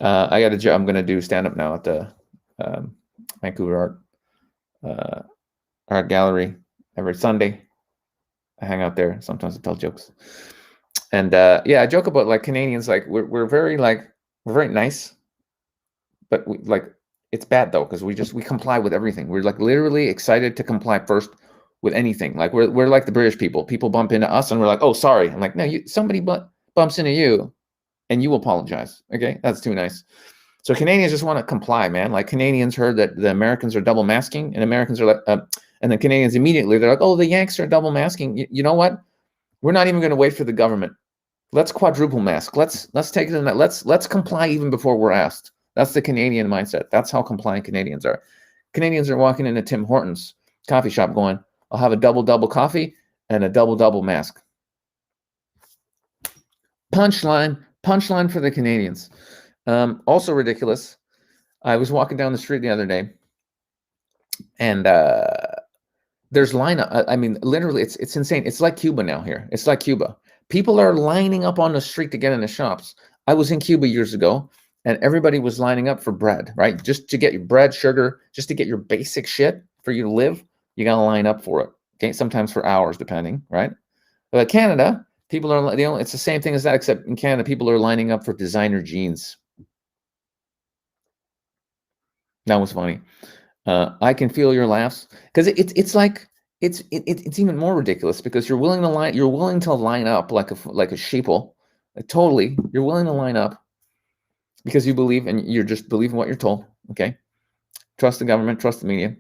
I got a job. I'm gonna do stand up now at the Vancouver Art Gallery every Sunday. I hang out there. Sometimes I tell jokes. And yeah, I joke about like Canadians, like we're very nice, but it's bad though because we comply with everything. We're like literally excited to comply first with anything. Like we're like the British people. People bump into us and we're like, oh sorry. I'm like, no, somebody bumps into you, and you apologize. Okay, that's too nice. So Canadians just want to comply, man. Like Canadians heard that the Americans are double masking, and Americans are like, and the Canadians immediately they're like, oh, the Yanks are double masking. You know what? We're not even going to wait for the government. Let's quadruple mask. Let's take it in that. Let's comply even before we're asked. That's the Canadian mindset. That's how compliant Canadians are. Canadians are walking into Tim Hortons coffee shop going, I'll have a double coffee and a double mask. Punchline for the Canadians. Also ridiculous. I was walking down the street the other day, and there's lineup. I mean, literally, it's insane. It's like Cuba now here. It's like Cuba. People are lining up on the street to get in the shops. I was in Cuba years ago, and everybody was lining up for bread, right? Just to get your bread, sugar, just to get your basic shit for you to live. You got to line up for it. Okay, sometimes for hours, depending, right? But Canada, people are it's the same thing as that, except in Canada, people are lining up for designer jeans. That was funny. I can feel your laughs because it's like it's even more ridiculous because you're willing to line up like a sheeple, totally. You're willing to line up because you believe and you're just believing what you're told. Okay, trust the government, trust the media,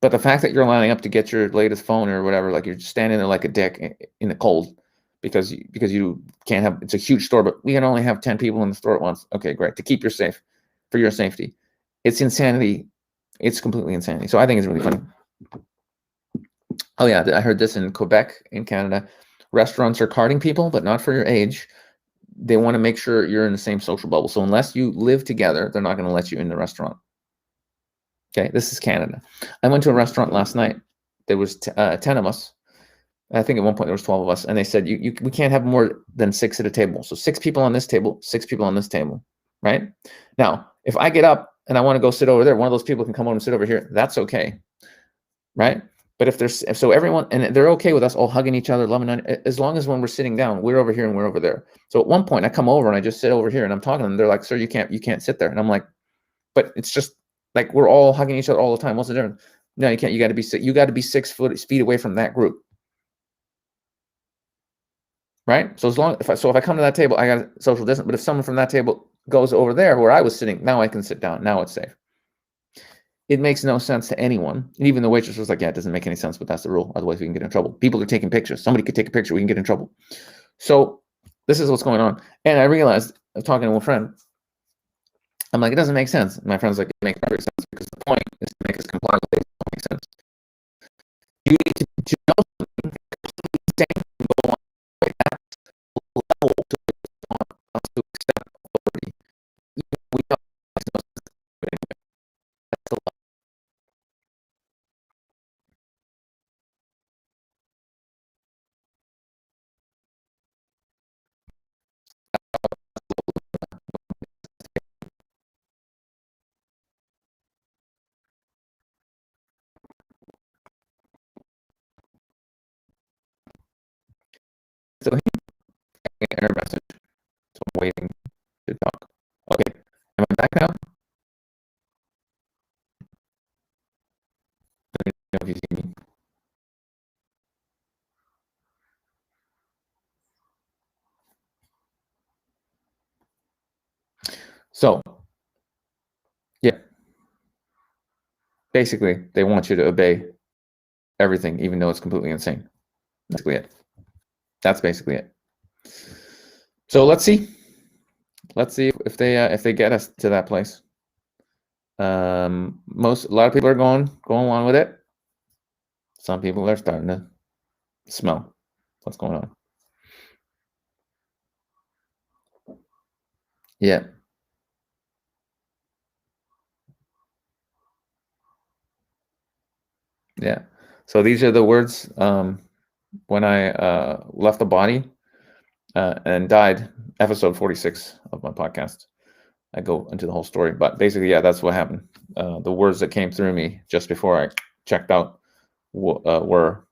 but the fact that you're lining up to get your latest phone or whatever, like you're just standing there like a dick in the cold because you can't have. It's a huge store, but we can only have 10 people in the store at once. Okay, great, to keep you safe, for your safety. It's insanity. It's completely insanity. So I think it's really funny. Oh yeah, I heard this in Quebec, in Canada. Restaurants are carding people, but not for your age. They want to make sure you're in the same social bubble. So unless you live together, they're not going to let you in the restaurant. Okay, this is Canada. I went to a restaurant last night. There was 10 of us. I think at one point there was 12 of us, and they said we can't have more than 6 at a table. So 6 people on this table, 6 people on this table, right? Now, if I get up and I want to go sit over there, one of those people can come over and sit over here. That's okay, right? But if there's so everyone and they're okay with us all hugging each other, loving on, as long as when we're sitting down, we're over here and we're over there. So at one point I come over and I just sit over here and I'm talking to them. They're like, "Sir, you can't sit there." And I'm like, "But it's just like we're all hugging each other all the time. What's the difference?" No, you can't. You got to be 6 feet away from that group. Right? So if I come to that table, I got social distance. But if someone from that table goes over there where I was sitting, now I can sit down. Now it's safe. It makes no sense to anyone. And even the waitress was like, yeah, it doesn't make any sense, but that's the rule. Otherwise, we can get in trouble. People are taking pictures. Somebody could take a picture. We can get in trouble. So this is what's going on. And I realized, I was talking to a friend. I'm like, it doesn't make sense. And my friend's like, it makes perfect sense because the point is to make us comply with it. It doesn't make sense. You need to know something, and go on like that level to want us to accept authority. We know it's no sense, but anyway, that's the error message. So I'm waiting to talk. Okay, am I back now? Let me know if you see me. So, yeah, basically, they want you to obey everything, even though it's completely insane. That's basically it. That's basically it. So let's see. Let's see if they get us to that place. A lot of people are going along with it. Some people are starting to smell what's going on. Yeah. Yeah. So these are the words when I left the body and died. Episode 46 of my podcast. I go into the whole story, but basically, yeah, that's what happened. The words that came through me just before I checked out were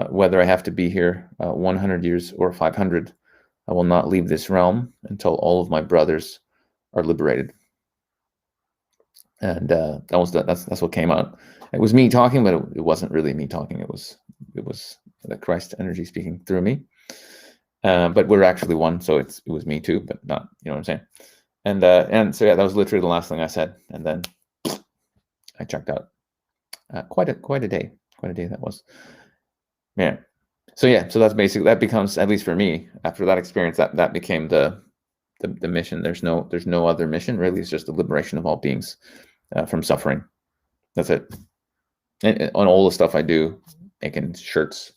whether I have to be here 100 years or 500, I will not leave this realm until all of my brothers are liberated. And that's what came out. It was me talking, but it wasn't really me talking. It was the Christ energy speaking through me. But we're actually one, so it was me too, but not, you know what I'm saying. And so yeah, that was literally the last thing I said, and then I checked out. Quite a day that was. Yeah. So yeah, so that's basically, that becomes, at least for me, after that experience, that became the mission. There's no other mission really. It's just the liberation of all beings from suffering. That's it. And on all the stuff I do, making shirts,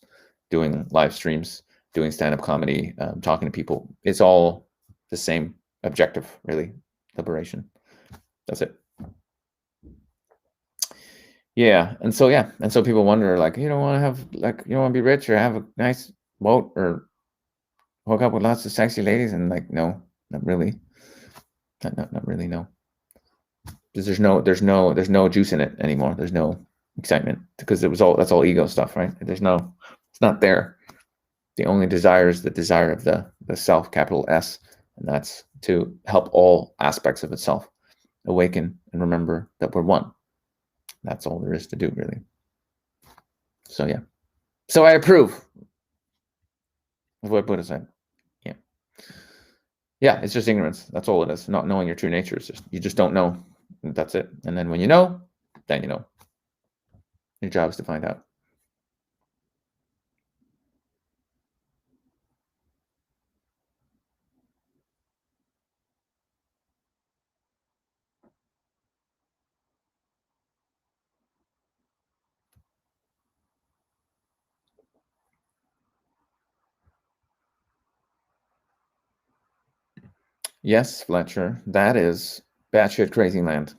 doing live streams, doing stand-up comedy, talking to people, it's all the same objective, really. Liberation. That's it. Yeah. And so people wonder, like, you don't want to have, like, you don't want to be rich or have a nice boat or hook up with lots of sexy ladies, and like, no, not really. Not really, no. Because there's no juice in it anymore. There's no excitement, because that's all ego stuff, right? It's not there. The only desire is the desire of the self, capital S, and that's to help all aspects of itself awaken and remember that we're one. That's all there is to do, really. So yeah. So I approve of what Buddha said. Yeah. Yeah, it's just ignorance. That's all it is. Not knowing your true nature. It's just, you just don't know. That's it. And then when you know, then you know. Your job is to find out. Yes, Fletcher, that is batshit crazy land.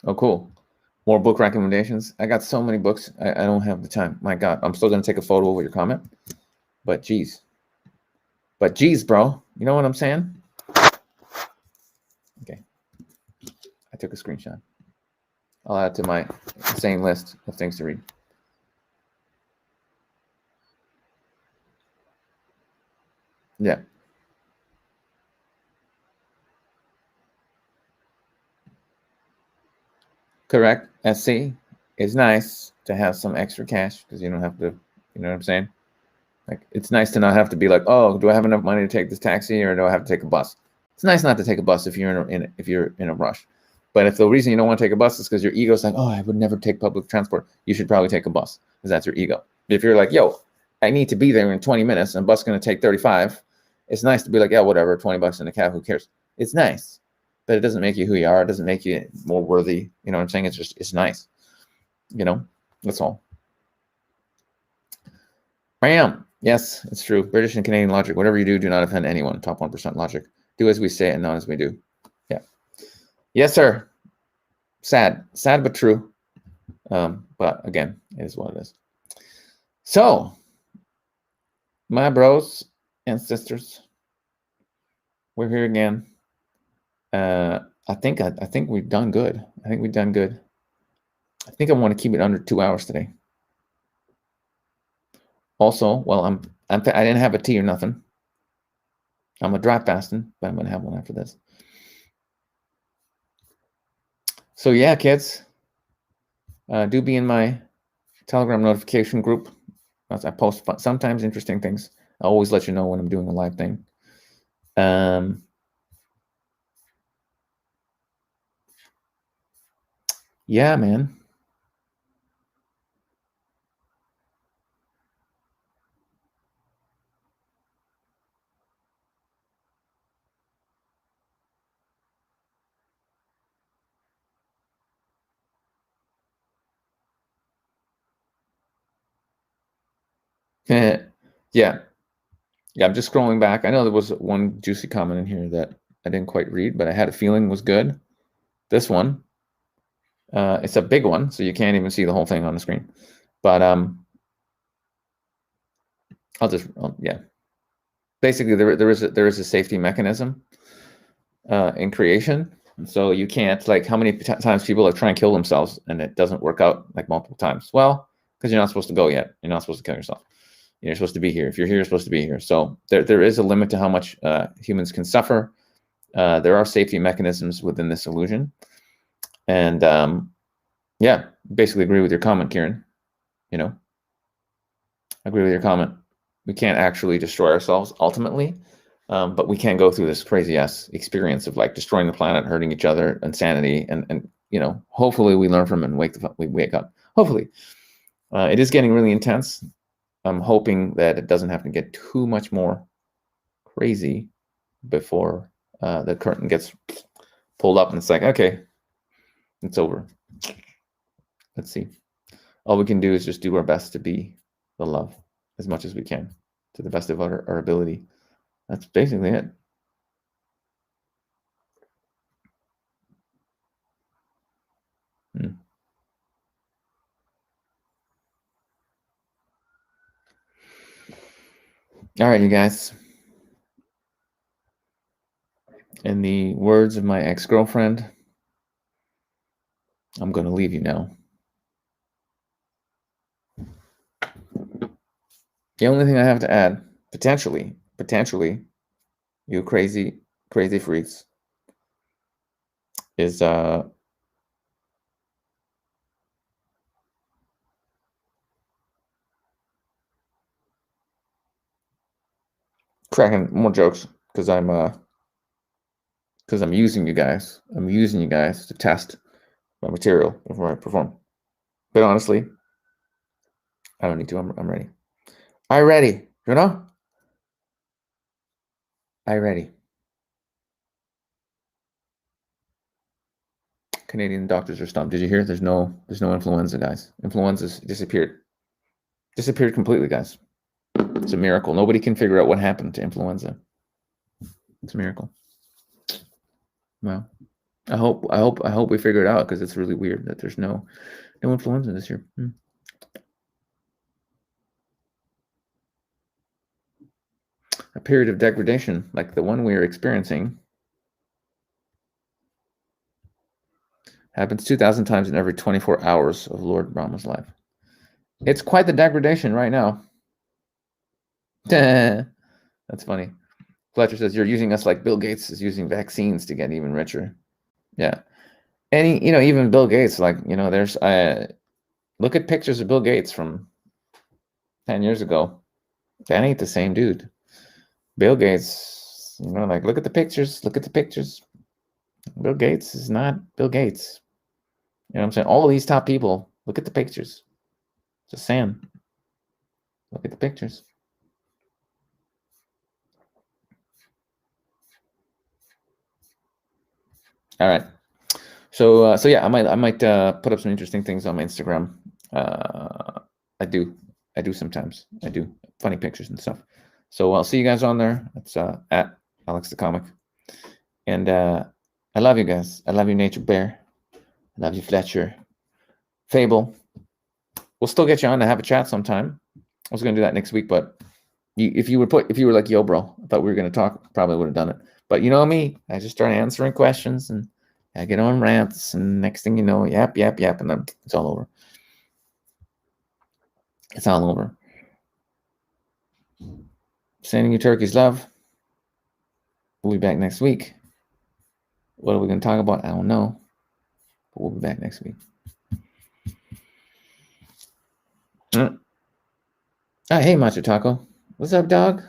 Oh, cool. More book recommendations. I got so many books. I don't have the time. My God, I'm still going to take a photo of your comment. But geez, bro, you know what I'm saying? Okay, I took a screenshot. I'll add to my insane list of things to read. Yeah. Correct. SC. It's nice to have some extra cash because you don't have to, you know what I'm saying? Like, it's nice to not have to be like, oh, do I have enough money to take this taxi, or do I have to take a bus? It's nice not to take a bus if you're if you're in a rush. But if the reason you don't want to take a bus is because your ego's like, oh, I would never take public transport, you should probably take a bus, because that's your ego. If you're like, yo, I need to be there in 20 minutes and bus going to take 35, it's nice to be like, yeah, whatever, 20 bucks in a cab, who cares? It's nice, but it doesn't make you who you are. It doesn't make you more worthy. You know what I'm saying? It's nice. You know, that's all. Bam. Yes, it's true. British and Canadian logic. Whatever you do, do not offend anyone. Top 1% logic. Do as we say and not as we do. Yeah. Yes, sir. Sad but true. But again, it is what it is. So My bros and sisters, we're here again. I think we've done good. I think we've done good. I think I want to keep it under 2 hours today. Also, well, I didn't have a tea or nothing. I'm a dry fasting, but I'm gonna have one after this. So yeah, kids, do be in my Telegram notification group. I post sometimes interesting things. I always let you know when I'm doing a live thing. Yeah, man. Yeah. I'm just scrolling back. I know there was one juicy comment in here that I didn't quite read, but I had a feeling was good. This one, it's a big one, so you can't even see the whole thing on the screen. But yeah. Basically, there is a safety mechanism in creation, so you can't, like, how many times people have tried and kill themselves and it doesn't work out, like, multiple times. Well, because you're not supposed to go yet. You're not supposed to kill yourself. You're supposed to be here. If you're here, you're supposed to be here. So there is a limit to how much humans can suffer. There are safety mechanisms within this illusion. And yeah, basically agree with your comment, Kieran. You know, agree with your comment. We can't actually destroy ourselves ultimately, but we can go through this crazy ass experience of, like, destroying the planet, hurting each other, insanity, and you know, hopefully we learn from it and we wake up. Hopefully, it is getting really intense. I'm hoping that it doesn't have to get too much more crazy before the curtain gets pulled up and it's like, okay, it's over. Let's see. All we can do is just do our best to be the love as much as we can, to the best of our ability. That's basically it. All right, you guys. In the words of my ex-girlfriend, I'm going to leave you now. The only thing I have to add, potentially, you crazy freaks, is cracking more jokes because I'm using you guys. I'm using you guys to test my material before I perform. But honestly, I don't need to. I'm ready. I ready. You know? I ready. Canadian doctors are stumped. Did you hear? There's no influenza, guys. Influenza's disappeared. Disappeared completely, guys. It's a miracle. Nobody can figure out what happened to influenza. It's a miracle. Well, I hope we figure it out, because it's really weird that there's no influenza this year. A period of degradation like the one we are experiencing happens 2,000 times in every 24 hours of Lord Brahma's life. It's quite the degradation right now. That's funny. Fletcher says, you're using us like Bill Gates is using vaccines to get even richer. Yeah. And, even Bill Gates, like, there's, look at pictures of Bill Gates from 10 years ago. That ain't the same dude. Bill Gates, like, look at the pictures. Look at the pictures. Bill Gates is not Bill Gates. You know what I'm saying? All of these top people, look at the pictures. Just saying. Look at the pictures. All right. So yeah, I might put up some interesting things on my Instagram. I do sometimes. I do funny pictures and stuff. So I'll see you guys on there. It's at Alex the Comic. And I love you guys. I love you, Nature Bear. I love you, Fletcher. Fable. We'll still get you on to have a chat sometime. I was going to do that next week, but If you were like, yo, bro, I thought we were gonna talk, probably would have done it. But you know me, I just start answering questions and I get on rants, and next thing you know, yap, and then it's all over. It's all over. Sending you turkeys love. We'll be back next week. What are we going to talk about? I don't know. But we'll be back next week. Oh, hey, Macho Taco. What's up, dog?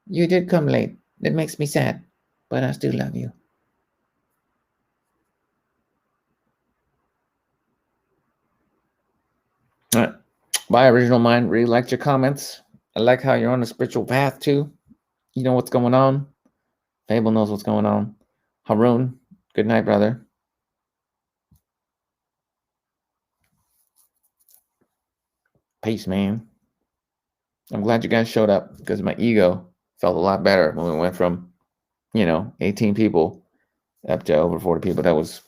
You did come late. It makes me sad, but I still love you. All right. Bye, Original Mind. Really liked your comments. I like how you're on a spiritual path, too. You know what's going on. Fable knows what's going on. Haroon, good night, brother. Peace, man. I'm glad you guys showed up because my ego felt a lot better when we went from, 18 people up to over 40 people. That was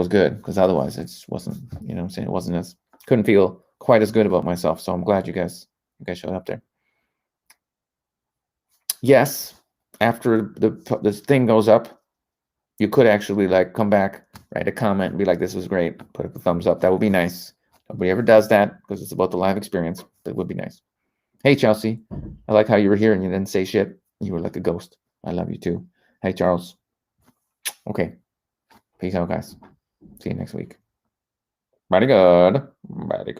good, because otherwise it just wasn't, what I'm saying, it wasn't as, couldn't feel quite as good about myself. So I'm glad you guys showed up there. Yes, after this thing goes up, you could actually like come back, write a comment, and be like, this was great, put up a thumbs up. That would be nice. Nobody ever does that because it's about the live experience, but it would be nice. Hey, Chelsea, I like how you were here and you didn't say shit. You were like a ghost. I love you too. Hey, Charles. Okay. Peace out, guys. See you next week. Very good. Very good.